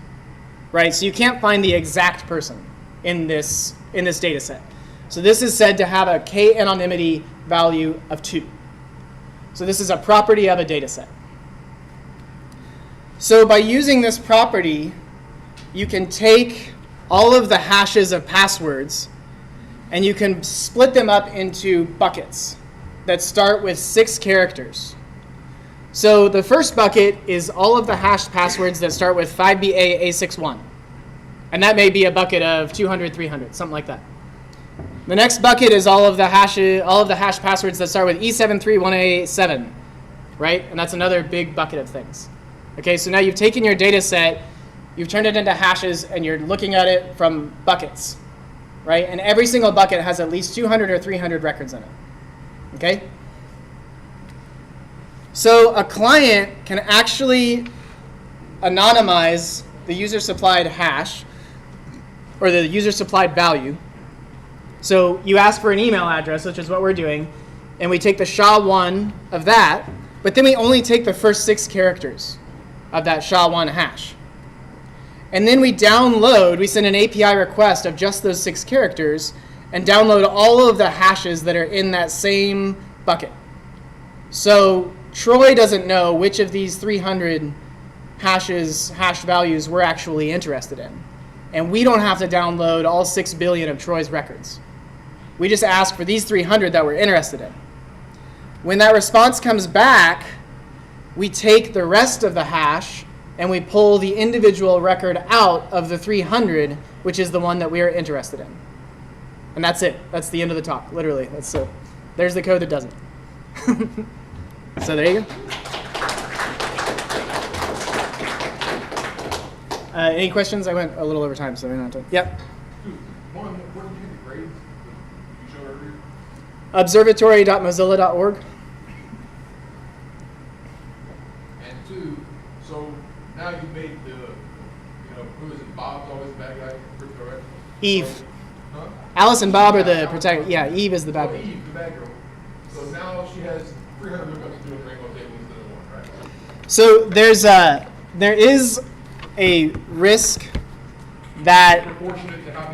right? So you can't find the exact person in this data set. So this is said to have a k-anonymity value of 2. So this is a property of a data set. So by using this property, you can take all of the hashes of passwords and you can split them up into buckets that start with 6 characters. So the first bucket is all of the hashed passwords that start with 5BA-A61. And that may be a bucket of 200, 300, something like that. The next bucket is all of the hash passwords that start with E731A7, right? And that's another big bucket of things. Okay, so now you've taken your data set, you've turned it into hashes, and you're looking at it from buckets, right? And every single bucket has at least 200 or 300 records in it. Okay? So a client can actually anonymize the user-supplied hash, or the user-supplied value. So you ask for an email address, which is what we're doing, and we take the SHA-1 of that, but then we only take the first 6 characters of that SHA-1 hash. And then we send an API request of just those 6 characters, and download all of the hashes that are in that same bucket. So Troy doesn't know which of these 300 hash values we're actually interested in. And we don't have to download all 6 billion of Troy's records. We just ask for these 300 that we're interested in. When that response comes back, we take the rest of the hash and we pull the individual record out of the 300, which is the one that we are interested in. And that's it. That's the end of the talk, literally. There's the code that does it. So there you go. Any questions? I went a little over time, so we're not done. Yep. Where did you get the grades that you showed earlier? Observatory.mozilla.org. And 2, so now you made who is it? Bob's always the bad guy, crypto, right? Eve. Huh? Alice and Bob are the protagonist. Yeah, Eve is the bad girl. Eve, the bad girl. So now she has 300 lookups to do a rainbow table instead of 1, right? So there is a risk that Proportionate to how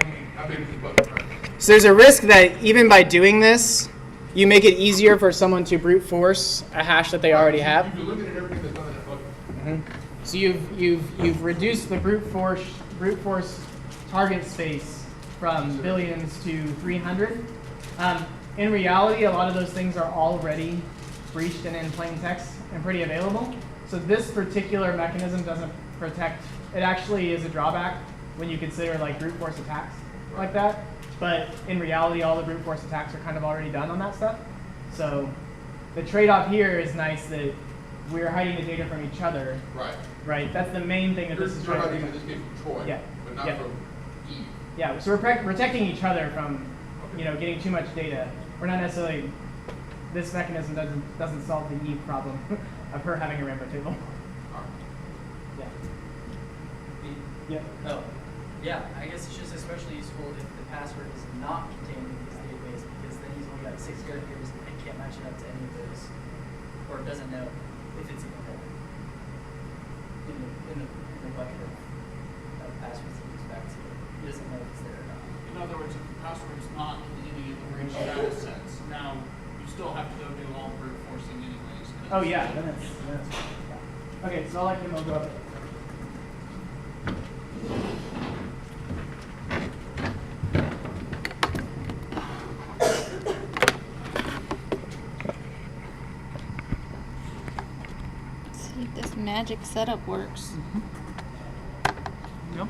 big is the bucket, right? So there's a risk that even by doing this, you make it easier for someone to brute force a hash that they already have. You're looking at everything that's not in that bucket. Mm-hmm. So you've reduced the brute force target space from billions to 300. In reality, a lot of those things are already breached and in plain text and pretty available. So this particular mechanism doesn't protect. It actually is a drawback when you consider like brute force attacks like that. But in reality, all the brute force attacks are kind of already done on that stuff. So the trade-off here is nice that we're hiding the data from each other. Right. Right. That's the main thing that this is You're trying to hiding do. in this case from Troy, Yeah. but not Yeah. from Eve. Yeah. So we're protecting each other from, getting too much data. We're not necessarily. This mechanism doesn't solve the Eve problem of her having a rainbow table. Yeah. Yeah. Oh, yeah, I guess it's just especially useful if the password is not contained in this database, because then he's only got 6 characters and can't match it up to any of those, or doesn't know if it's even there in the bucket of passwords that he's back to. He doesn't know if it's there or not. In other words, if the password is not in any of the breach data sets, now you still have to go do all brute forcing anyways. Oh yeah. Then it's yeah. Okay. So I'll let him go up. See if this magic setup works. Yep.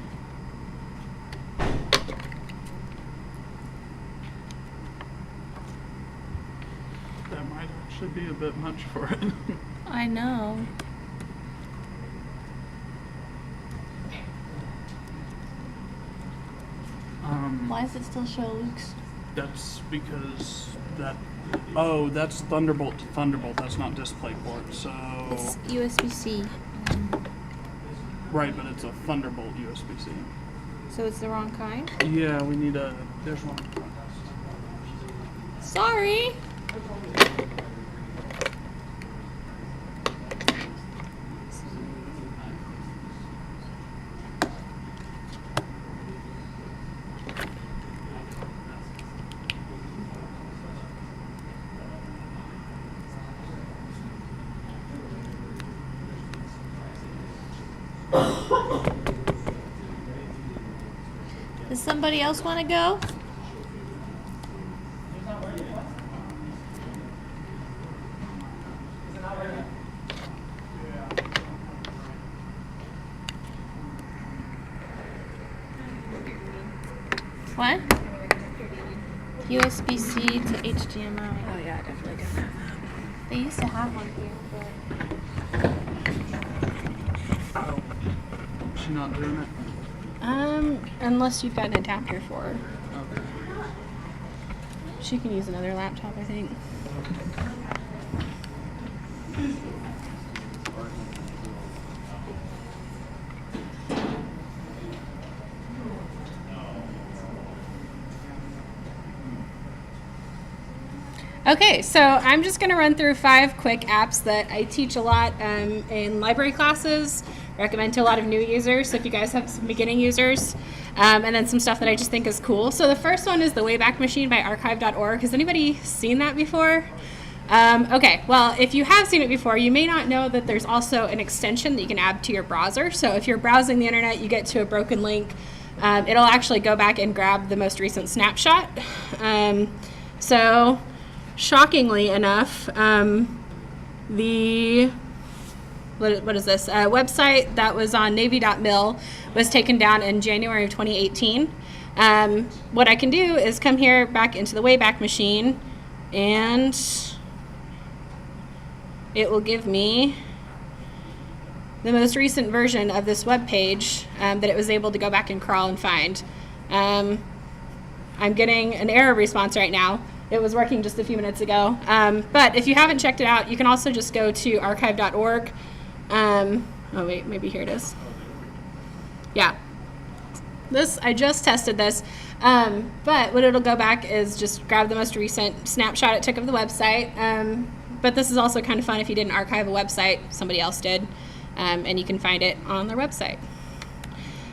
That might actually be a bit much for it. I know. Why does it still show Luke's? That's because that. Oh, that's Thunderbolt to Thunderbolt. That's not DisplayPort. So. It's USB-C. Right, but it's a Thunderbolt USB-C. So it's the wrong kind? Yeah, we need a. There's one. Sorry. Does somebody else want to go? What? USB-C to HDMI. Oh yeah, I definitely got that. They used to have one here, but She's not doing it. unless you've got an adapter for her. Okay. She can use another laptop, I think. Okay, so I'm just going to run through 5 quick apps that I teach a lot in library classes, recommend to a lot of new users, so if you guys have some beginning users, and then some stuff that I just think is cool. So the first one is the Wayback Machine by archive.org. Has anybody seen that before? Okay, well, if you have seen it before, you may not know that there's also an extension that you can add to your browser. So if you're browsing the internet, you get to a broken link, it'll actually go back and grab the most recent snapshot. So shockingly enough, the what is this website that was on Navy.mil was taken down in January of 2018. What I can do is come here back into the Wayback Machine, and it will give me the most recent version of this web page that it was able to go back and crawl and find. I'm getting an error response right now. It was working just a few minutes ago. But if you haven't checked it out, you can also just go to archive.org. Oh wait, maybe here it is. Yeah. I just tested this. But what it'll go back is just grab the most recent snapshot it took of the website. But this is also kind of fun if you didn't archive a website, somebody else did, and you can find it on their website.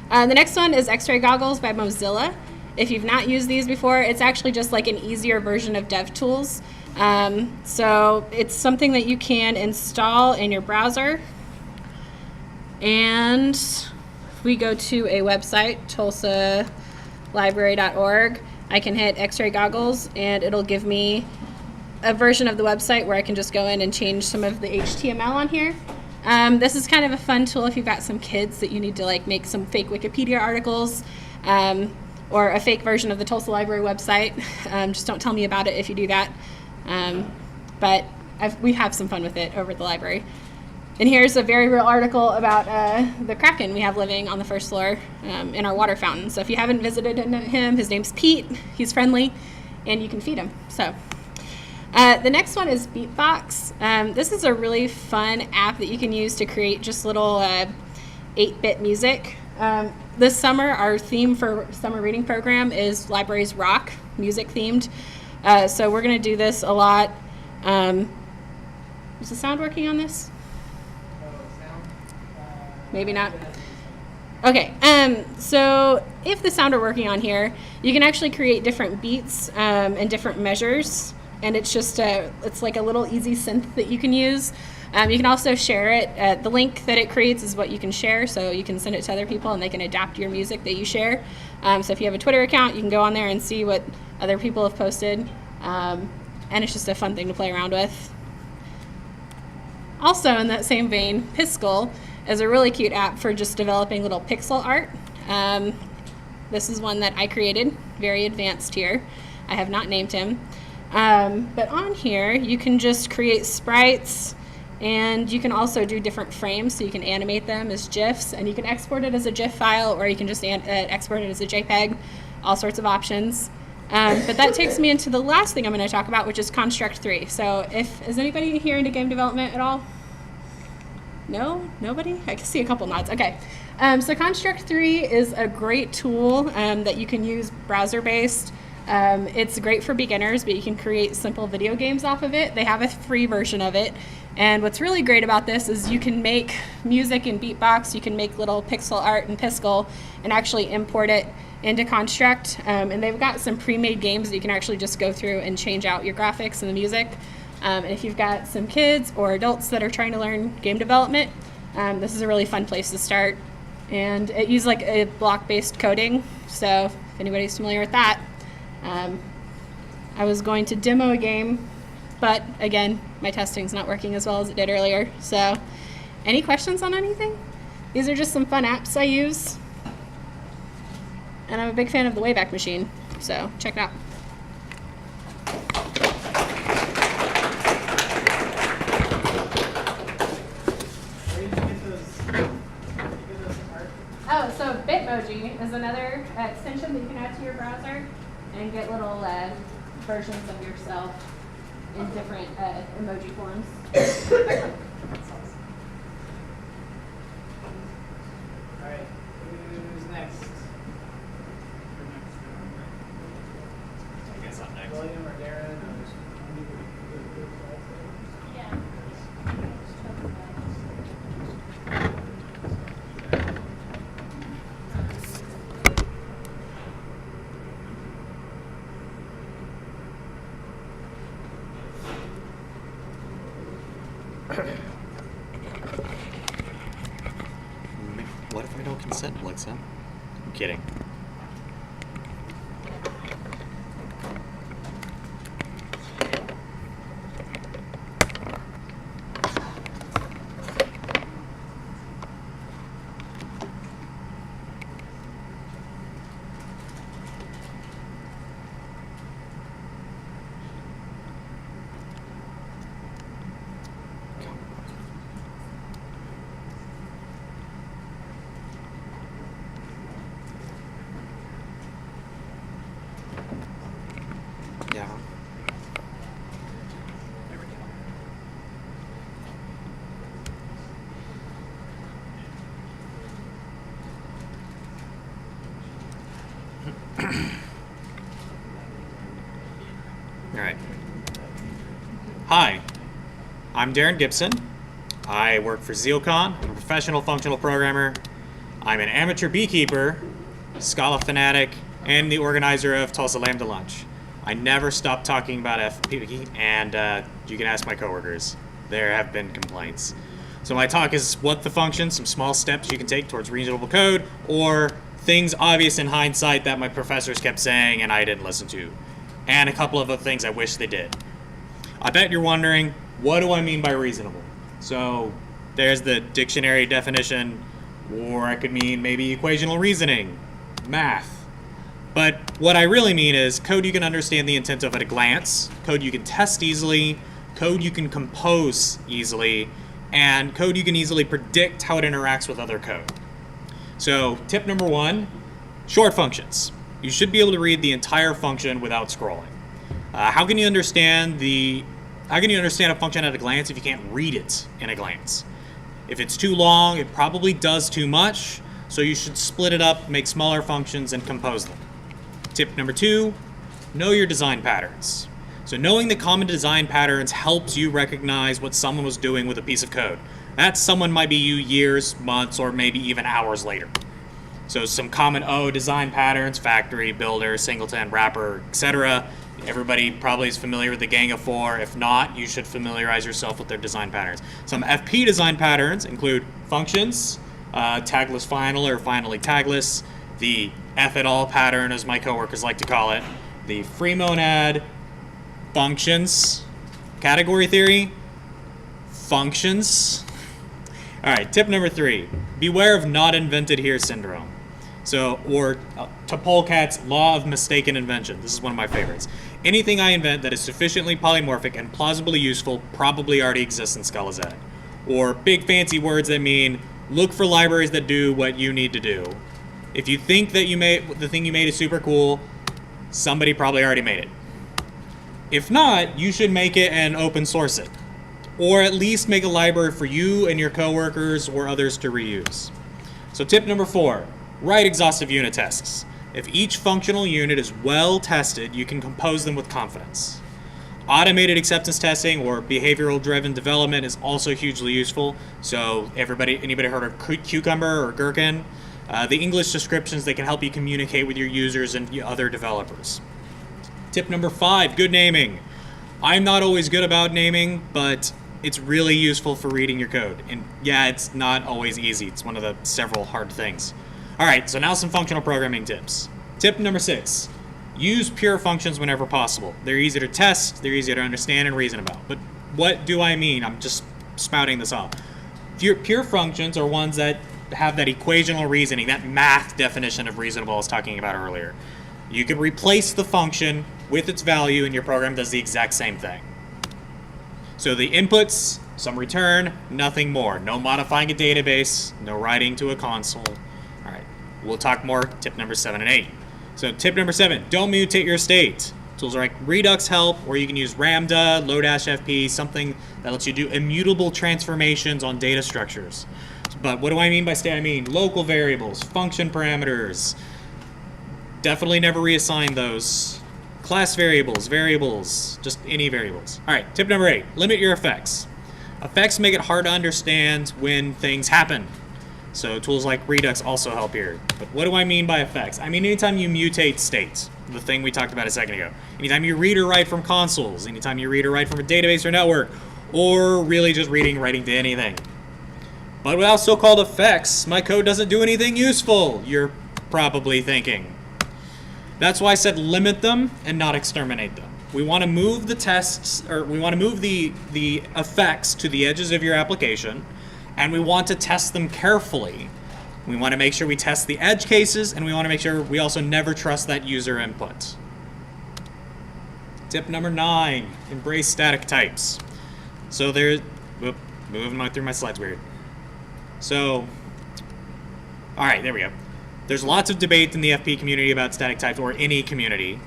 The next one is X-Ray Goggles by Mozilla. If you've not used these before, it's actually just like an easier version of DevTools. So it's something that you can install in your browser. And if we go to a website, tulsalibrary.org, I can hit X-Ray Goggles and it'll give me a version of the website where I can just go in and change some of the HTML on here. This is kind of a fun tool if you've got some kids that you need to like make some fake Wikipedia articles. Or a fake version of the Tulsa Library website. Just don't tell me about it if you do that. But we have some fun with it over at the library. And here's a very real article about the Kraken we have living on the first floor in our water fountain. So if you haven't visited him, his name's Pete. He's friendly, and you can feed him. So the next one is Beatbox. This is a really fun app that you can use to create just little 8-bit music. This summer, our theme for summer reading program is Libraries Rock, music themed. So we're going to do this a lot. Is the sound working on this? Maybe not. Okay, so if the sound are working on here, you can actually create different beats and different measures. And it's just it's like a little easy synth that you can use. You can also share it. The link that it creates is what you can share, so you can send it to other people and they can adapt your music that you share. So if you have a Twitter account, you can go on there and see what other people have posted. And it's just a fun thing to play around with. Also in that same vein, Piskel is a really cute app for just developing little pixel art. This is one that I created, very advanced here. I have not named him. But on here, you can just create sprites And you can also do different frames, so you can animate them as GIFs, and you can export it as a GIF file, or you can just export it as a JPEG, all sorts of options. But that takes me into the last thing I'm going to talk about, which is Construct 3. So is anybody here into game development at all? No? Nobody? I can see a couple nods. Okay. So Construct 3 is a great tool that you can use browser-based. It's great for beginners, but you can create simple video games off of it. They have a free version of it. And what's really great about this is you can make music in Beatbox, you can make little pixel art in Piskel, and actually import it into Construct. And they've got some pre-made games that you can actually just go through and change out your graphics and the music. And if you've got some kids or adults that are trying to learn game development, this is a really fun place to start. And it uses like a block-based coding, so if anybody's familiar with that. I was going to demo a game, but again, my testing's not working as well as it did earlier. So, any questions on anything? These are just some fun apps I use. And I'm a big fan of the Wayback Machine, so check it out. Oh, so Bitmoji is another extension that you can add to your browser and get little versions of yourself in different emoji forms. All right, who's next? I guess I'm next. William or Darren? What if I don't consent, Alexa? I'm kidding. Yeah. All right. Hi, I'm Darren Gibson. I work for Zealcon. I'm a professional functional programmer. I'm an amateur beekeeper, Scala fanatic, and the organizer of Tulsa Lambda Lunch. I never stop talking about FP, and you can ask my coworkers. There have been complaints. So my talk is what the function, some small steps you can take towards reasonable code, or things obvious in hindsight that my professors kept saying and I didn't listen to, and a couple of other things I wish they did. I bet you're wondering, what do I mean by reasonable? So there's the dictionary definition, or I could mean maybe equational reasoning, math. But what I really mean is code you can understand the intent of at a glance, code you can test easily, code you can compose easily, and code you can easily predict how it interacts with other code. So tip number 1, short functions. You should be able to read the entire function without scrolling. How can you understand a function at a glance if you can't read it in a glance? If it's too long, it probably does too much, so you should split it up, make smaller functions, and compose them. Tip number 2, know your design patterns. So knowing the common design patterns helps you recognize what someone was doing with a piece of code. That someone might be you years, months, or maybe even hours later. So some common design patterns, factory, builder, singleton, wrapper, etc. Everybody probably is familiar with the Gang of Four. If not, you should familiarize yourself with their design patterns. Some FP design patterns include functions, tagless final or finally tagless, the F it all pattern, as my coworkers like to call it, the free monad, functions, category theory, functions. All right, tip number 3, beware of not invented here syndrome. So, or Topolcat's law of mistaken invention. This is one of my favorites. Anything I invent that is sufficiently polymorphic and plausibly useful probably already exists in Scala Z. or big fancy words that mean look for libraries that do what you need to do. If you think that the thing you made is super cool, somebody probably already made it. If not, you should make it and open source it. Or at least make a library for you and your coworkers or others to reuse. So tip number 4, write exhaustive unit tests. If each functional unit is well tested, you can compose them with confidence. Automated acceptance testing or behavioral driven development is also hugely useful. So anybody heard of Cucumber or Gherkin? The English descriptions, they can help you communicate with your users and other developers. Tip number 5, good naming. I'm not always good about naming, but it's really useful for reading your code. And yeah, it's not always easy. It's one of the several hard things. All right, so now some functional programming tips. Tip number 6, use pure functions whenever possible. They're easy to test, they're easy to understand and reason about. But what do I mean? I'm just spouting this off. Pure functions are ones that have that equational reasoning, that math definition of reasonable I was talking about earlier. You can replace the function with its value and your program does the exact same thing. So the inputs, some return, nothing more. No modifying a database, no writing to a console. All right, we'll talk more, tip number 7 and 8. So tip number 7, don't mutate your state. Tools like Redux help, or you can use Ramda, Lodash-FP, something that lets you do immutable transformations on data structures. But what do I mean by state? I mean local variables, function parameters. Definitely never reassign those. Class variables, just any variables. All right, tip number 8, limit your effects. Effects make it hard to understand when things happen. So tools like Redux also help here. But what do I mean by effects? I mean anytime you mutate states, the thing we talked about a second ago. Anytime you read or write from consoles, anytime you read or write from a database or network, or really just writing to anything. But without so-called effects, my code doesn't do anything useful, you're probably thinking. That's why I said limit them and not exterminate them. We want to move the tests, or we want to move the effects to the edges of your application, and we want to test them carefully. We want to make sure we test the edge cases, and we want to make sure we also never trust that user input. Tip number 9, embrace static types. So moving through my slides weird. So, all right, there we go. There's lots of debate in the FP community about static types, or any community.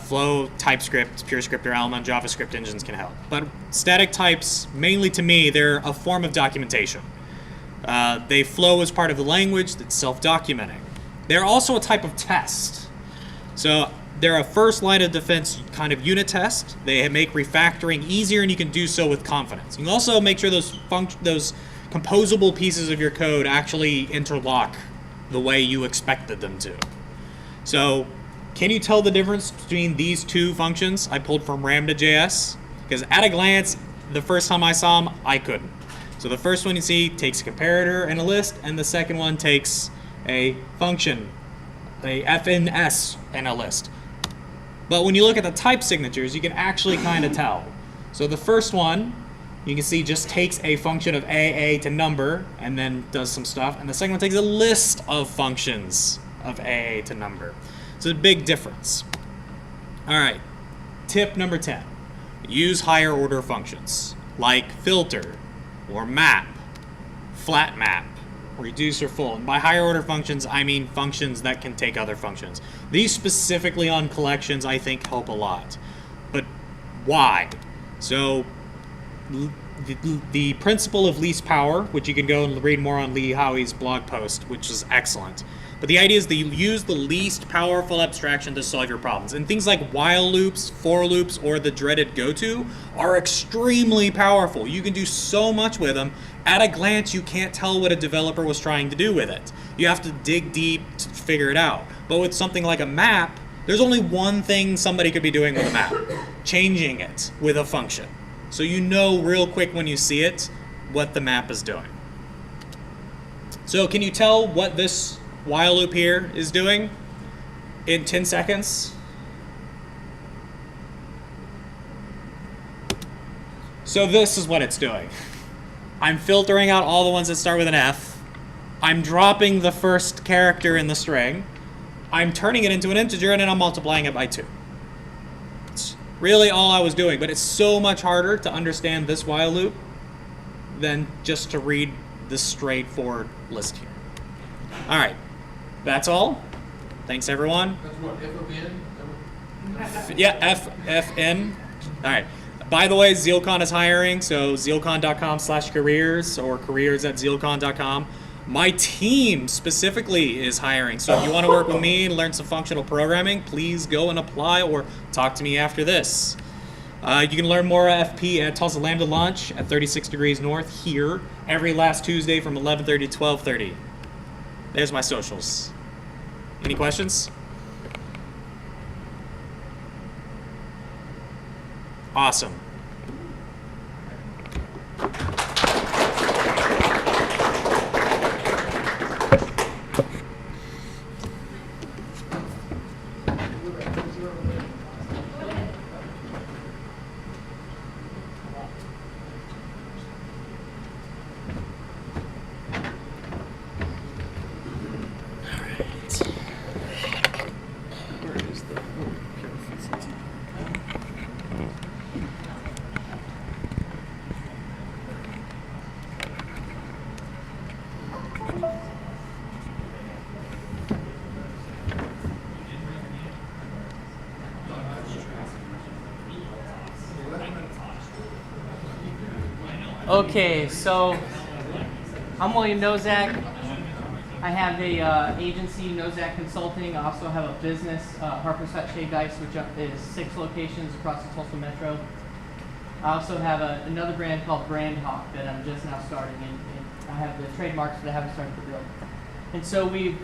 Flow, TypeScript, PureScript, or Alma, JavaScript engines can help. But static types, mainly to me, they're a form of documentation. They flow as part of the language that's self-documenting. They're also a type of test. So they're a first line of defense kind of unit test. They make refactoring easier, and you can do so with confidence. You can also make sure those composable pieces of your code actually interlock the way you expected them to. So, can you tell the difference between these two functions I pulled from Ramda.js? Because at a glance, the first time I saw them, I couldn't. So the first one you see takes a comparator and a list, and the second one takes a function, a FNS and a list. But when you look at the type signatures, you can actually kind of tell. So the first one, you can see just takes a function of AA to number and then does some stuff. And the second one takes a list of functions of AA to number. It's a big difference. All right, tip number 10. Use higher order functions like filter or map, flat map, reduce or full. And by higher order functions, I mean functions that can take other functions. These specifically on collections, I think, help a lot. But why? So the principle of least power, which you can go and read more on Lee Howey's blog post, which is excellent. But the idea is that you use the least powerful abstraction to solve your problems. And things like while loops, for loops, or the dreaded goto are extremely powerful. You can do so much with them. At a glance, you can't tell what a developer was trying to do with it. You have to dig deep to figure it out. But with something like a map, there's only one thing somebody could be doing with a map: changing it with a function. So you know real quick when you see it what the map is doing. So can you tell what this while loop here is doing in 10 seconds? So this is what it's doing. I'm filtering out all the ones that start with an F. I'm dropping the first character in the string. I'm turning it into an integer, and then I'm multiplying it by 2. It's really all I was doing, but it's so much harder to understand this while loop than just to read this straightforward list here. All right, that's all. Thanks, everyone. That's what, FOPN? Yeah, FFN. All right. By the way, Zealcon is hiring, so zealcon.com/careers or careers@zealcon.com. My team specifically is hiring, so if you want to work with me and learn some functional programming, please go and apply or talk to me after this. You can learn more FP at Tulsa Lambda Lunch at 36 Degrees North here every last Tuesday from 11:30 to 12:30. There's my socials. Any questions? Awesome. Okay, so I'm William Nozak. I have a agency, Nozak Consulting. I also have a business, Harper's Hut Shave Dice, which is 6 locations across the Tulsa Metro. I also have another brand called Brand Hawk that I'm just now starting, and I have the trademarks, but I haven't started to build. And so we've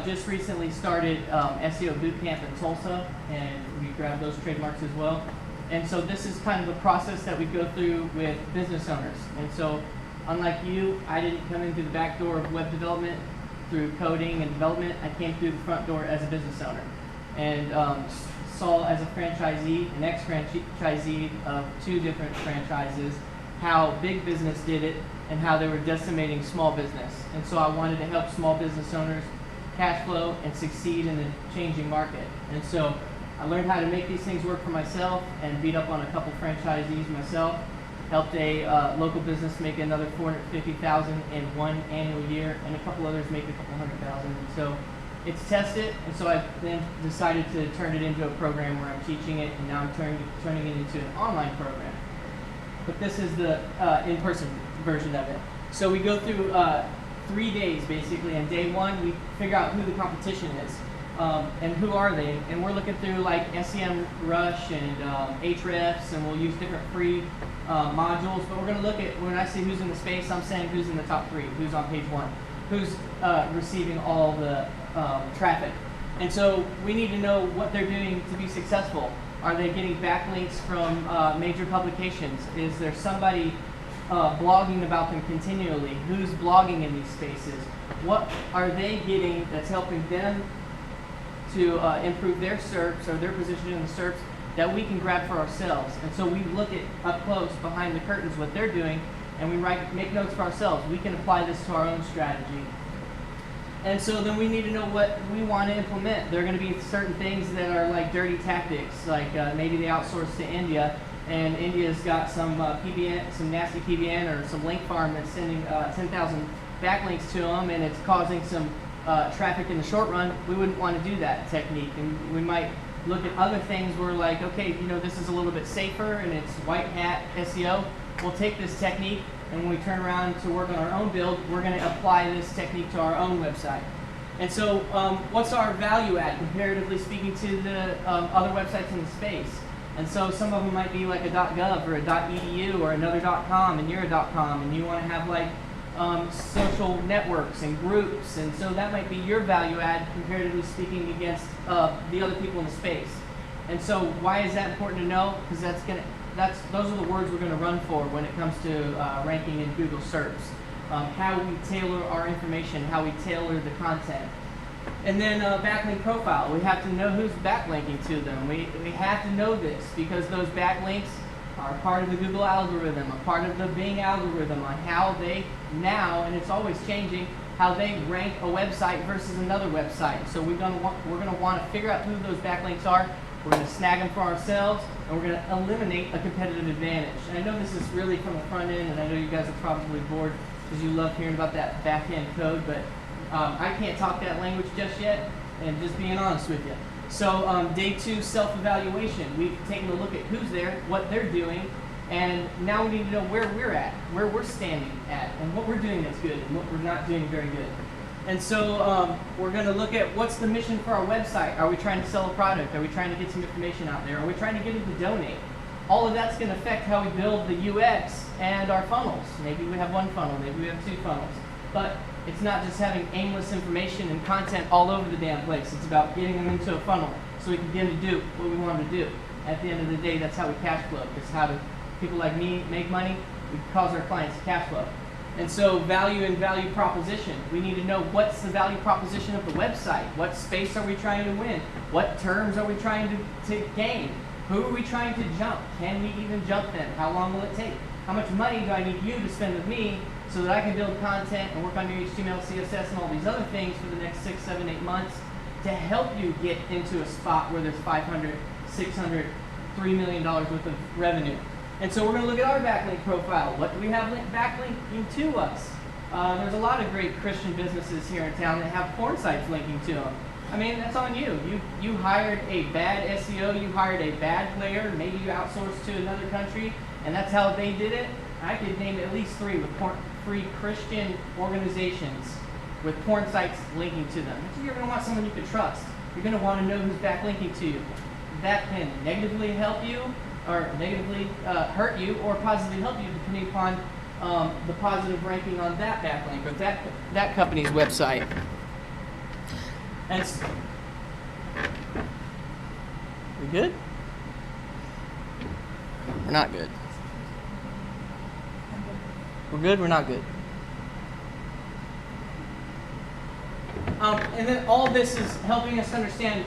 just recently started SEO Bootcamp in Tulsa, and we grabbed those trademarks as well. And so this is kind of the process that we go through with business owners. And so unlike you, I didn't come in through the back door of web development, through coding and development. I came through the front door as a business owner, and saw as a franchisee, an ex-franchisee of 2 different franchises, how big business did it and how they were decimating small business. And so I wanted to help small business owners cash flow and succeed in the changing market. And so I learned how to make these things work for myself and beat up on a couple franchisees myself. Helped a local business make another $450,000 in 1 annual year, and a couple others make a couple $100,000. And so it's tested, and so I then decided to turn it into a program where I'm teaching it, and now I'm turning it into an online program. But this is the in-person version of it. So we go through 3 days basically, and day 1 we figure out who the competition is. And who are they? And we're looking through like SEMrush and Ahrefs, and we'll use different free modules. But we're going to look at, when I say who's in the space, I'm saying who's in the top 3, who's on page 1, who's receiving all the traffic. And so we need to know what they're doing to be successful. Are they getting backlinks from major publications? Is there somebody blogging about them continually? Who's blogging in these spaces? What are they getting that's helping them to improve their SERPs or their position in the SERPs that we can grab for ourselves? And so we look at up close, behind the curtains, what they're doing, and we make notes for ourselves. We can apply this to our own strategy. And so then we need to know what we want to implement. There are going to be certain things that are like dirty tactics, like maybe they outsource to India, and India's got some PBN, some nasty PBN or some link farm that's sending 10,000 backlinks to them, and it's causing some traffic in the short run. We wouldn't want to do that technique, and we might look at other things where like, okay, you know, this is a little bit safer and it's white hat SEO. We'll take this technique, and when we turn around to work on our own build, we're going to apply this technique to our own website. And so what's our value add comparatively speaking to the other websites in the space? And so some of them might be like a .gov or a .edu or another .com, and you're a .com, and you want to have like social networks and groups, and so that might be your value add comparatively speaking against the other people in the space. And so why is that important to know? Because those are the words we're going to run for when it comes to ranking in Google SERPs. How we tailor our information, how we tailor the content. And then backlink profile. We have to know who's backlinking to them. We have to know this because those backlinks are part of the Google algorithm, a part of the Bing algorithm on how they now, and it's always changing, how they rank a website versus another website. So we're going to want to figure out who those backlinks are. we're going to snag them for ourselves, and we're going to eliminate a competitive advantage. And I know this is really from the front end, and I know you guys are probably bored because you love hearing about that back-end code, but I can't talk that language just yet, and just being honest with you. So day 2, self-evaluation. We've taken a look at who's there, what they're doing, and now we need to know where we're at, where we're standing at, and what we're doing that's good and what we're not doing very good. And so we're going to look at what's the mission for our website. Are we trying to sell a product? Are we trying to get some information out there? Are we trying to get them to donate? All of that's going to affect how we build the UX and our funnels. Maybe we have 1 funnel, maybe we have 2 funnels. But it's not just having aimless information and content all over the damn place. It's about getting them into a funnel so we can get them to do what we want them to do. At the end of the day, that's how we cash flow. It's how do people like me make money. We cause our clients cash flow. And so value and value proposition. We need to know what's the value proposition of the website. What space are we trying to win? What terms are we trying to gain? Who are we trying to jump? Can we even jump them? How long will it take? How much money do I need you to spend with me so that I can build content and work on your HTML, CSS, and all these other things for the next 6, 7, 8 months to help you get into a spot where there's 500, 600, $3 million worth of revenue. And so we're going to look at our backlink profile. What do we have backlinking to us? There's a lot of great Christian businesses here in town that have porn sites linking to them. I mean, that's on you. You hired a bad SEO, you hired a bad player, maybe you outsourced to another country, and that's how they did it. I could name at least 3 with free Christian organizations with porn sites linking to them. You're going to want someone you can trust. You're going to want to know who's backlinking to you. That can negatively help you, or negatively hurt you, or positively help you depending upon the positive ranking on that backlink or that company's website. And we good? We're not good. We're good, we're not good. And then all this is helping us understand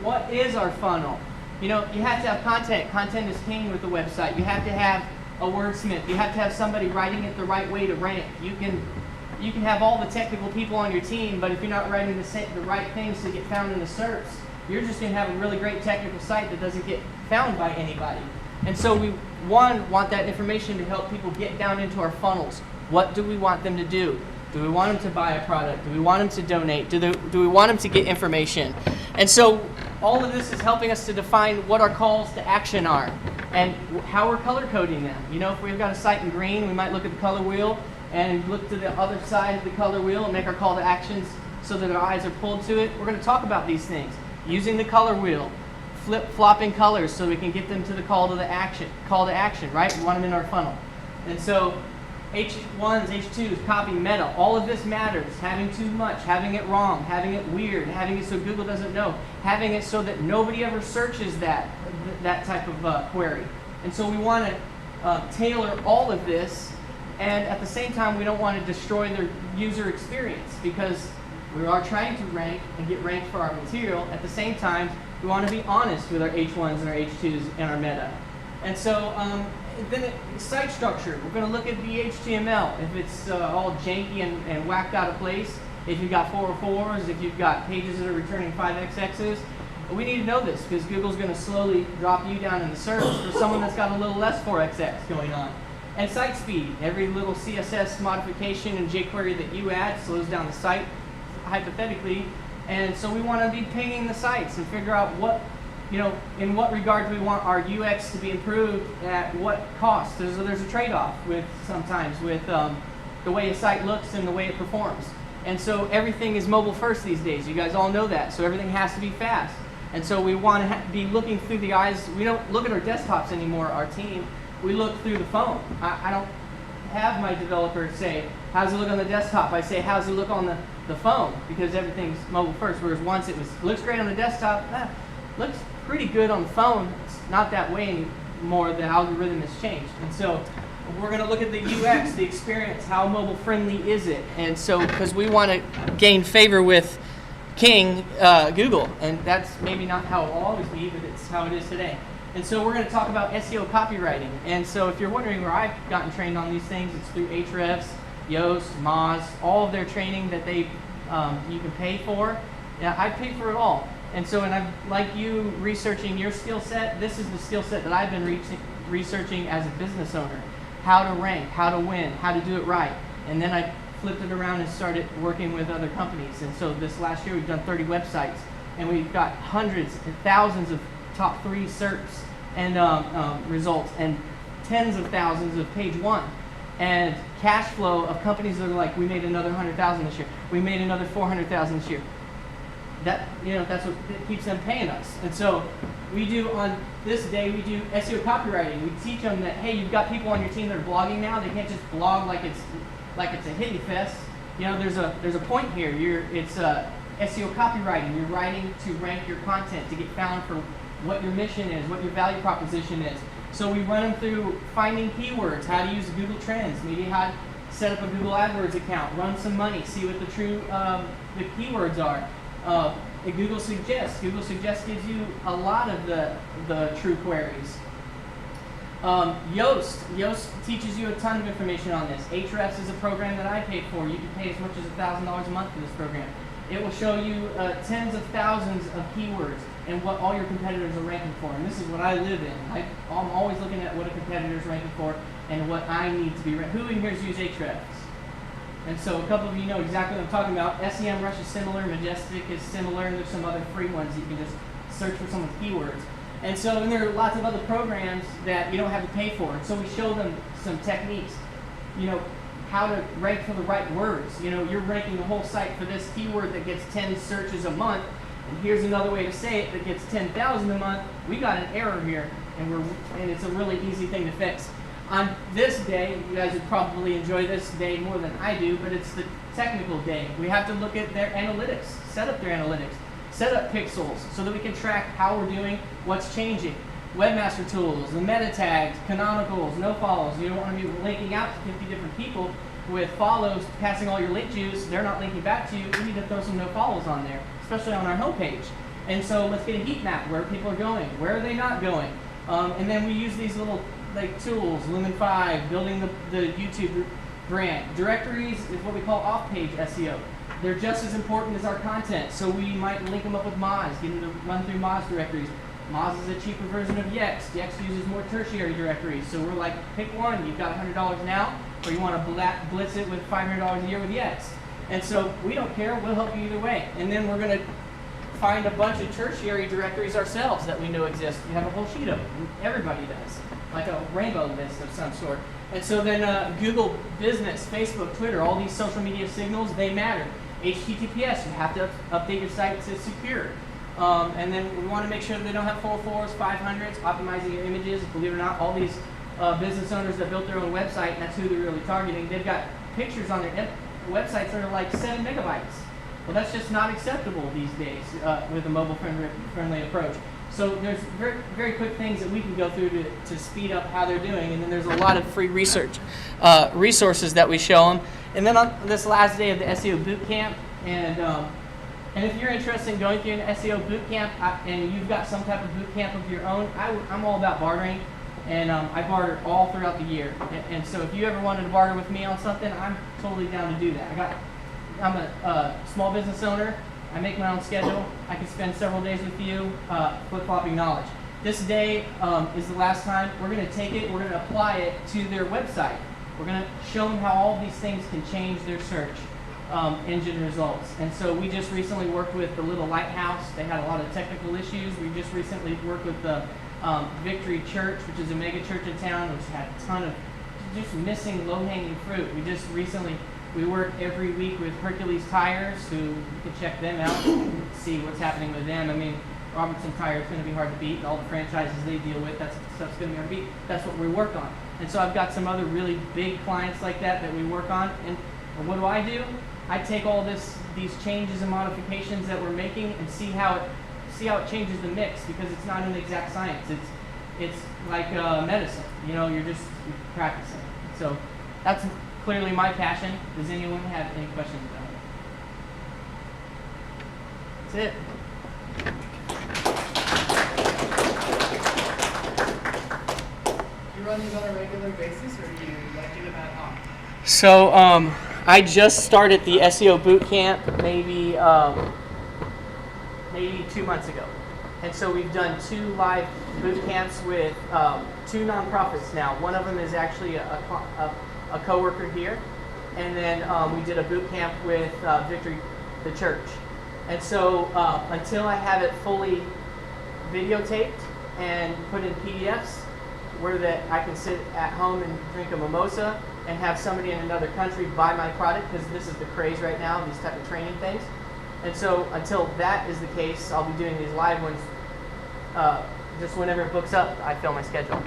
what is our funnel. You know, you have to have content. Content is king with the website. You have to have a wordsmith. You have to have somebody writing it the right way to rank. You can have all the technical people on your team, but if you're not writing the right things to get found in the SERPs, you're just going to have a really great technical site that doesn't get found by anybody. And so we, want that information to help people get down into our funnels. What do we want them to do? Do we want them to buy a product? Do we want them to donate? Do we want them to get information? And so all of this is helping us to define what our calls to action are and how we're color coding them. You know, if we've got a site in green, we might look at the color wheel and look to the other side of the color wheel and make our call to actions so that our eyes are pulled to it. We're going to talk about these things using the color wheel, flip-flopping colors so we can get them to the call to action, right? We want them in our funnel. And so H1s, H2s, copy, meta, all of this matters. Having too much, having it wrong, having it weird, having it so Google doesn't know, having it so that nobody ever searches that type of query. And so we want to tailor all of this, and at the same time we don't want to destroy their user experience because we are trying to rank and get ranked for our material. At the same time, we want to be honest with our H1s and our H2s and our meta. And so then site structure, we're going to look at the HTML. If it's all janky and whacked out of place, if you've got 404s, if you've got pages that are returning 5XXs, we need to know this because Google's going to slowly drop you down in the search for someone that's got a little less 4XX going on. And site speed, every little CSS modification and jQuery that you add slows down the site, hypothetically. And so we want to be pinging the sites and figure out what, in what regard do we want our UX to be improved at what cost. There's a trade-off sometimes with the way a site looks and the way it performs. And so everything is mobile first these days. You guys all know that. So everything has to be fast. And so we want to be looking through the eyes. We don't look at our desktops anymore, our team. We look through the phone. I don't have my developer say, how's it look on the desktop? I say, how's it look on the phone? Because everything's mobile first. Whereas once it looks great on the desktop, looks pretty good on the phone. It's not that way anymore. The algorithm has changed. And so we're going to look at the UX, the experience, how mobile friendly is it? And so, because we want to gain favor with King, Google. And that's maybe not how it will always be, but it's how it is today. And so we're going to talk about SEO copywriting. And so if you're wondering where I've gotten trained on these things, it's through Ahrefs, Yoast, Moz, all of their training that you can pay for. Yeah, I pay for it all. And so, and I'm like you researching your skill set, this is the skill set that I've been researching as a business owner. How to rank, how to win, how to do it right. And then I flipped it around and started working with other companies. And so this last year we've done 30 websites, and we've got hundreds and thousands of top 3 SERPs and results, and tens of thousands of page 1. And cash flow of companies that are like, we made another 100,000 this year, we made another 400,000 this year. That, that's what keeps them paying us. And so we do, on this day, we do SEO copywriting. We teach them that, hey, you've got people on your team that are blogging now. They can't just blog like it's a hippie fest. There's a point here. It's SEO copywriting. You're writing to rank your content, to get found for what your mission is, what your value proposition is. So we run them through finding keywords, how to use Google Trends, maybe how to set up a Google AdWords account, run some money, see what the true the keywords are. Google Suggest gives you a lot of the true queries. Yoast teaches you a ton of information on this. Ahrefs is a program that I paid for. You can pay as much as $1,000 a month for this program. It will show you tens of thousands of keywords and what all your competitors are ranking for. And this is what I live in. I'm always looking at what a competitor is ranking for and what I need to be ranked. Who in here has used Ahrefs? And so a couple of you know exactly what I'm talking about. SEMrush is similar, Majestic is similar, and there's some other free ones you can just search for someone's keywords. And so and there are lots of other programs that you don't have to pay for. And so we show them some techniques, how to rank for the right words. You're ranking the whole site for this keyword that gets 10 searches a month, and here's another way to say it that gets 10,000 a month. We got an error here, and it's a really easy thing to fix. On this day, you guys would probably enjoy this day more than I do, but it's the technical day. We have to look at their analytics, set up their analytics, set up pixels so that we can track how we're doing, what's changing. Webmaster Tools, the meta tags, canonicals, no follows. You don't want to be linking out to 50 different people with follows, passing all your link juice. They're not linking back to you. We need to throw some no follows on there, especially on our homepage. And so let's get a heat map where people are going, where are they not going, and then we use these little tools, Lumen 5, building the YouTube brand. Directories is what we call off-page SEO. They're just as important as our content, so we might link them up with Moz, get them to run through Moz directories. Moz is a cheaper version of Yext. Yext uses more tertiary directories, so we're like, pick one. You've got $100 now, or you want to blitz it with $500 a year with Yext. And so we don't care. We'll help you either way. And then we're going to find a bunch of tertiary directories ourselves that we know exist. We have a whole sheet of them. Everybody does, like a rainbow list of some sort. And so then Google Business, Facebook, Twitter, all these social media signals, they matter. HTTPS, you have to update your site to secure. And then we want to make sure that they don't have 404s, 500s, optimizing your images. Believe it or not, all these business owners that built their own website, that's who they're really targeting. They've got pictures on their websites that are like 7 megabytes. Well, that's just not acceptable these days with a mobile-friendly approach. So there's very, very quick things that we can go through to speed up how they're doing, and then there's a lot of free research resources that we show them. And then on this last day of the SEO boot camp, and if you're interested in going through an SEO boot camp and you've got some type of boot camp of your own, I'm all about bartering, and I barter all throughout the year. And so if you ever wanted to barter with me on something, I'm totally down to do that. I'm a small business owner. I make my own schedule. I can spend several days with you flip-flopping knowledge. This day is the last time. We're going to take it, we're going to apply it to their website. We're going to show them how all these things can change their search engine results. And so we just recently worked with the Little Lighthouse. They had a lot of technical issues. We just recently worked with the Victory Church, which is a mega church in town, which had a ton of just missing low-hanging fruit. We work every week with Hercules Tires, who you can check them out and see what's happening with them. I mean, Robertson Tire is going to be hard to beat, and all the franchises they deal with, that stuff's going to be hard to beat. That's what we work on. And so I've got some other really big clients like that we work on. And what do? I take all these changes and modifications that we're making and see how it changes the mix, because it's not an exact science. It's like medicine. You're practicing. So that's clearly my passion. Does anyone have any questions about it? That's it. Do you run these on a regular basis, or do you do them ad hoc? So I just started the SEO boot camp maybe maybe 2 months ago. And so we've done 2 live boot camps with 2 nonprofits now. One of them is actually a coworker here. And then we did a boot camp with Victory, the church. And so until I have it fully videotaped and put in PDFs, where that I can sit at home and drink a mimosa and have somebody in another country buy my product, because this is the craze right now, these type of training things. And so until that is the case, I'll be doing these live ones just whenever it books up. I fill my schedule.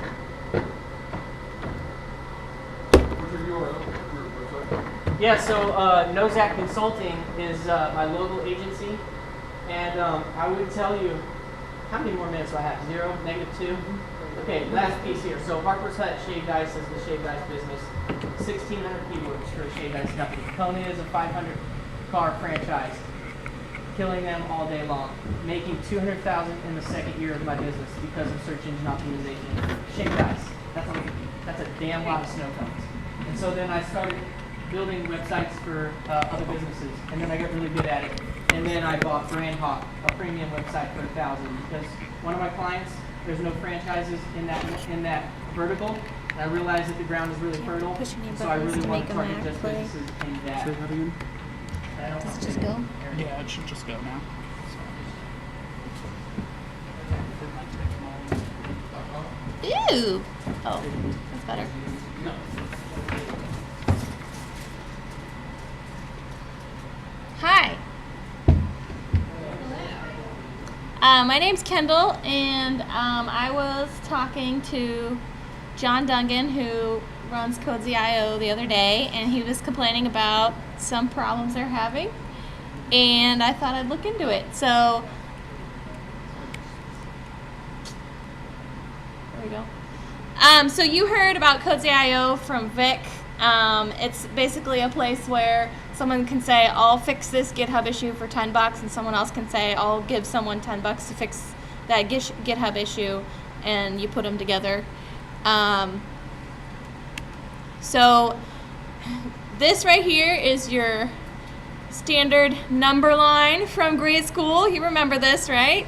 What's your URL? Your website? Yeah, so Nozak Consulting is my local agency, and I would tell you, how many more minutes do I have? 0? -2? Okay, last piece here. So Harper's Hut Shaved Ice is the shaved ice business. 1,600 keywords for shaved ice company. Kona is a 500-car franchise. Killing them all day long. Making $200,000 in the second year of my business because of search engine optimization. Shaved ice. That's a damn lot of snow cones. And so then I started building websites for other businesses, and then I got really good at it. And then I bought Brand Hawk, a premium website for $1,000, because one of my clients, there's no franchises in that vertical, and I realized that the ground is really fertile, so I really want to target just businesses in that. Say that again. Does it just go? Yeah, it should just go now. Ew. Oh, that's better. No. Hi. My name's Kendall, and I was talking to John Dungan, who runs Cozy.io, the other day, and he was complaining about some problems they're having, and I thought I'd look into it. So there we go. So you heard about Cozy.io from Vic. It's basically a place where someone can say, I'll fix this GitHub issue for $10, and someone else can say, I'll give someone $10 to fix that GitHub issue, and you put them together. So this right here is your standard number line from grade school. You remember this, right?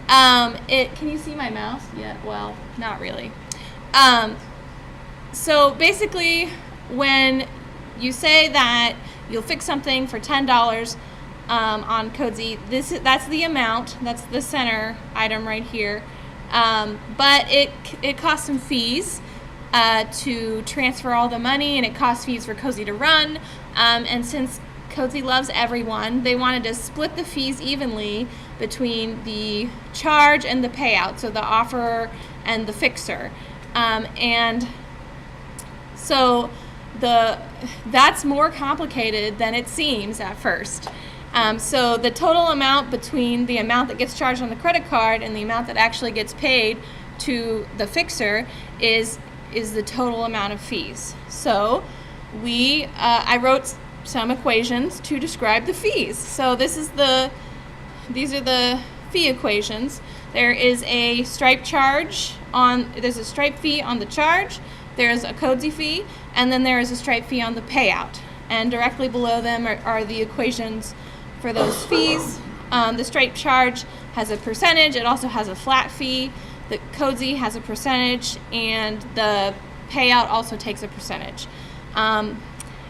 Can you see my mouse? Yeah, well, not really. So basically, when you say that you'll fix something for $10 on Cozy, that's the amount. That's the center item right here. But it costs some fees to transfer all the money, and it costs fees for Cozy to run. And since Cozy loves everyone, they wanted to split the fees evenly between the charge and the payout, so the offerer and the fixer. And so that's more complicated than it seems at first. So the total amount between the amount that gets charged on the credit card and the amount that actually gets paid to the fixer is the total amount of fees. So I wrote some equations to describe the fees. So these are the fee equations. There is a Stripe there's a Stripe fee on the charge, there's a Cozy fee, and then there is a Stripe fee on the payout. And directly below them are the equations for those fees. The Stripe charge has a percentage, it also has a flat fee. The Cozy has a percentage, and the payout also takes a percentage. And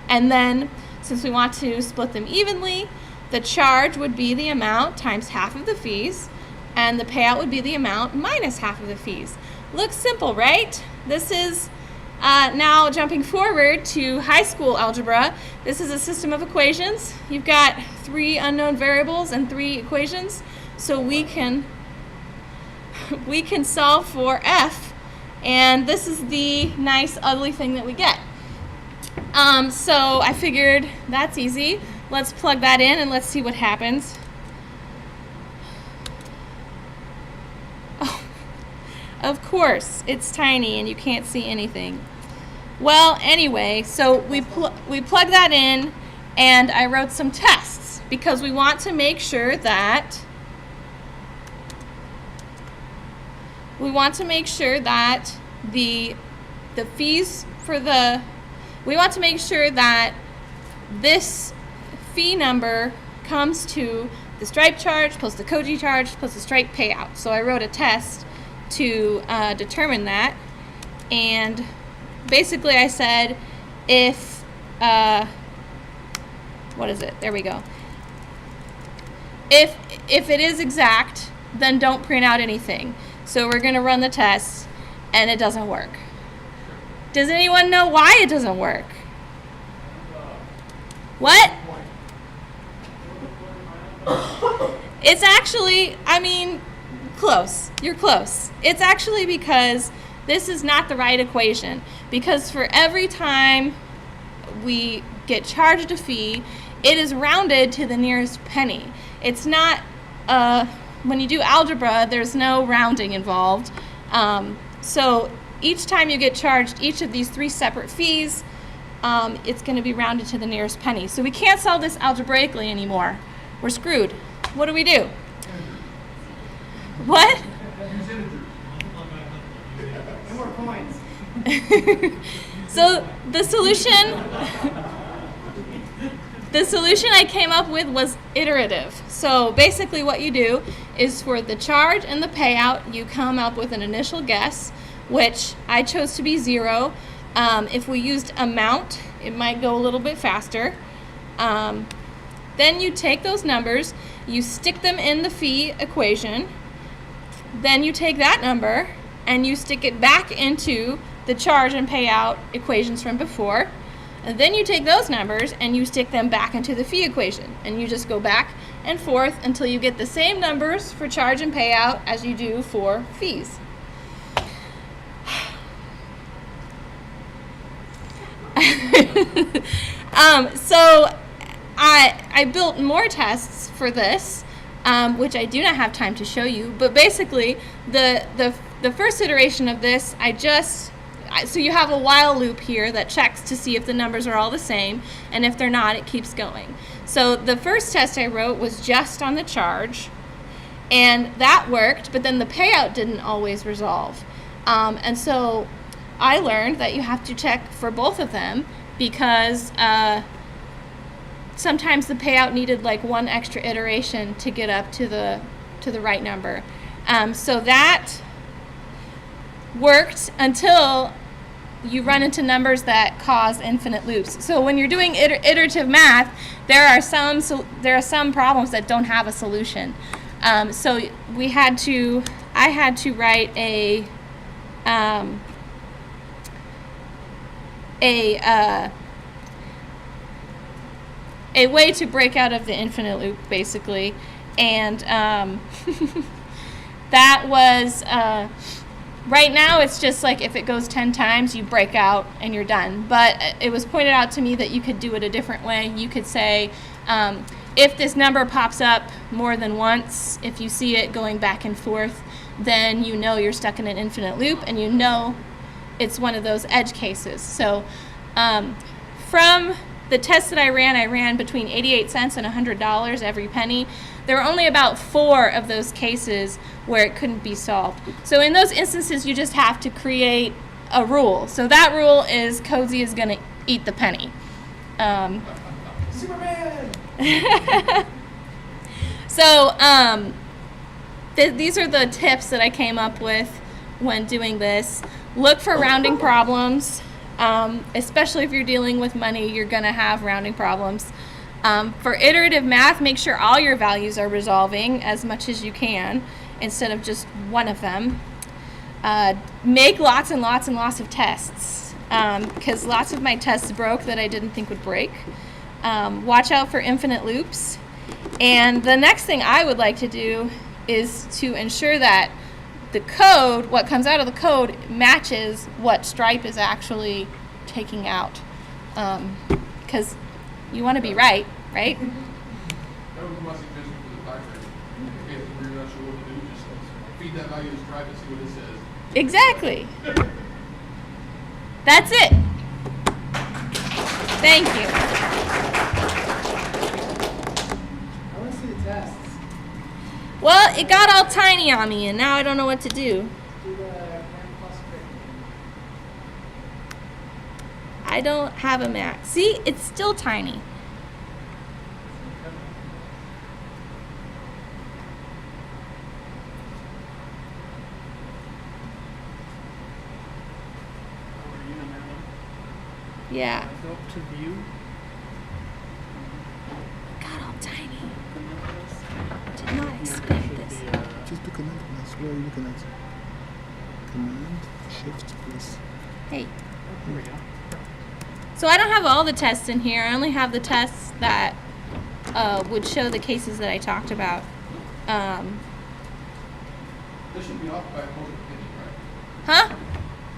then, since we want to split them evenly, the charge would be the amount times half of the fees, and the payout would be the amount minus half of the fees. Looks simple, right? This is now jumping forward to high school algebra. This is a system of equations. You've got 3 unknown variables and 3 equations, so we can solve for f, and this is the nice ugly thing that we get. So I figured that's easy. Let's plug that in and let's see what happens. Oh, of course, it's tiny and you can't see anything. Well, anyway, so we plug that in, and I wrote some tests because we want to make sure that the fees for we want to make sure that this fee number comes to the Stripe charge plus the Koji charge plus the Stripe payout. So I wrote a test to determine that. And basically I said if, what is it? There we go. If it is exact, then don't print out anything. So we're going to run the test, and it doesn't work. Does anyone know why it doesn't work? What? It's actually, I mean, close. You're close. It's actually because this is not the right equation. Because for every time we get charged a fee, it is rounded to the nearest penny. It's not, when you do algebra, there's no rounding involved. So each time you get charged each of these 3 separate fees, it's going to be rounded to the nearest penny. So we can't solve this algebraically anymore. We're screwed. What do we do? What? No more coins. So the solution I came up with was iterative. So basically what you do is for the charge and the payout, you come up with an initial guess, which I chose to be 0. If we used amount, it might go a little bit faster. Then you take those numbers, you stick them in the fee equation, then you take that number and you stick it back into the charge and payout equations from before. And then you take those numbers and you stick them back into the fee equation. And you just go back and forth until you get the same numbers for charge and payout as you do for fees. So I built more tests for this, which I do not have time to show you. But basically, the first iteration of this, so you have a while loop here that checks to see if the numbers are all the same, and if they're not, it keeps going. So the first test I wrote was just on the charge, and that worked, but then the payout didn't always resolve. And so I learned that you have to check for both of them, because sometimes the payout needed like 1 extra iteration to get up to the right number. So that worked until you run into numbers that cause infinite loops. So when you're doing iterative math, there are some problems that don't have a solution. So I had to write a way to break out of the infinite loop, basically, and that was right now it's just like if it goes 10 times, you break out and you're done. But it was pointed out to me that you could do it a different way. You could say, if this number pops up more than once, if you see it going back and forth, then you know you're stuck in an infinite loop, and you know it's one of those edge cases. So from the test that I ran between 88 cents and $100 every penny. There were only about 4 of those cases where it couldn't be solved. So in those instances, you just have to create a rule. So that rule is Cozy is going to eat the penny. Superman! So these are the tips that I came up with when doing this. Look for rounding problems. Especially if you're dealing with money, you're going to have rounding problems. For iterative math, make sure all your values are resolving as much as you can instead of just one of them. Make lots and lots and lots of tests, because lots of my tests broke that I didn't think would break. Watch out for infinite loops. And the next thing I would like to do is to ensure that the code, what comes out of the code, matches what Stripe is actually taking out. Because you want to be right, right? That was my suggestion for the tiebreaker. If you're not sure what to do, just feed that value to Stripe and see what it says. Exactly. That's it. Thank you. I want to see the tests. Well, it got all tiny on me, and now I don't know what to do. Do the RAM plus quick. I don't have a Mac. See, it's still tiny. Yeah. Go up to view. Got all tiny. Did not expect this. Just the command plus. Where are you looking at? Command shift plus. Hey. Here we go. So I don't have all the tests in here. I only have the tests that would show the cases that I talked about. This should be off by a penny, right? Huh?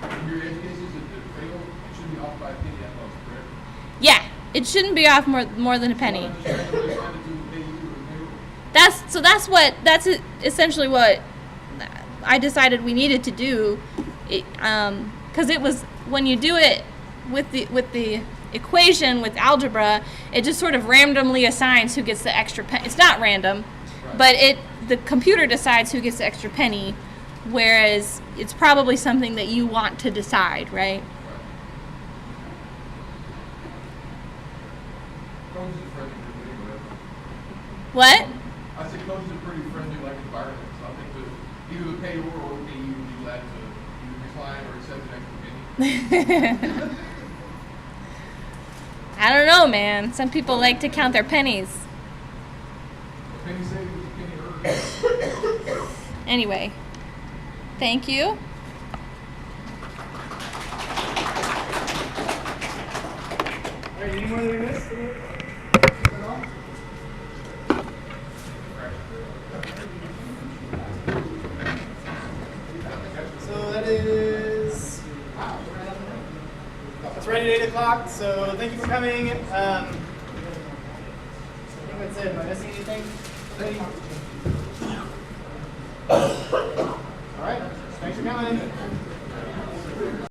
In your edge cases, if it failed, it should be off by a penny at most, correct? Yeah, it shouldn't be off more than a penny. That's essentially what I decided we needed to do, because it was when you do it with the equation with algebra, it just sort of randomly assigns who gets the extra penny. It's not random, but the computer decides who gets the extra penny, whereas it's probably something that you want to decide, right? Codes is friendly for anyway. What? I said codes are pretty friendly like environment, so I think that either the payor or the payee would be glad to either decline or accept an extra penny. I don't know, man. Some people like to count their pennies. A penny saved is a penny earned. Anyway, thank you. Alright, any more that we missed? So that is. It's right at 8 o'clock, so thank you for coming. I think that's it. Am I missing anything?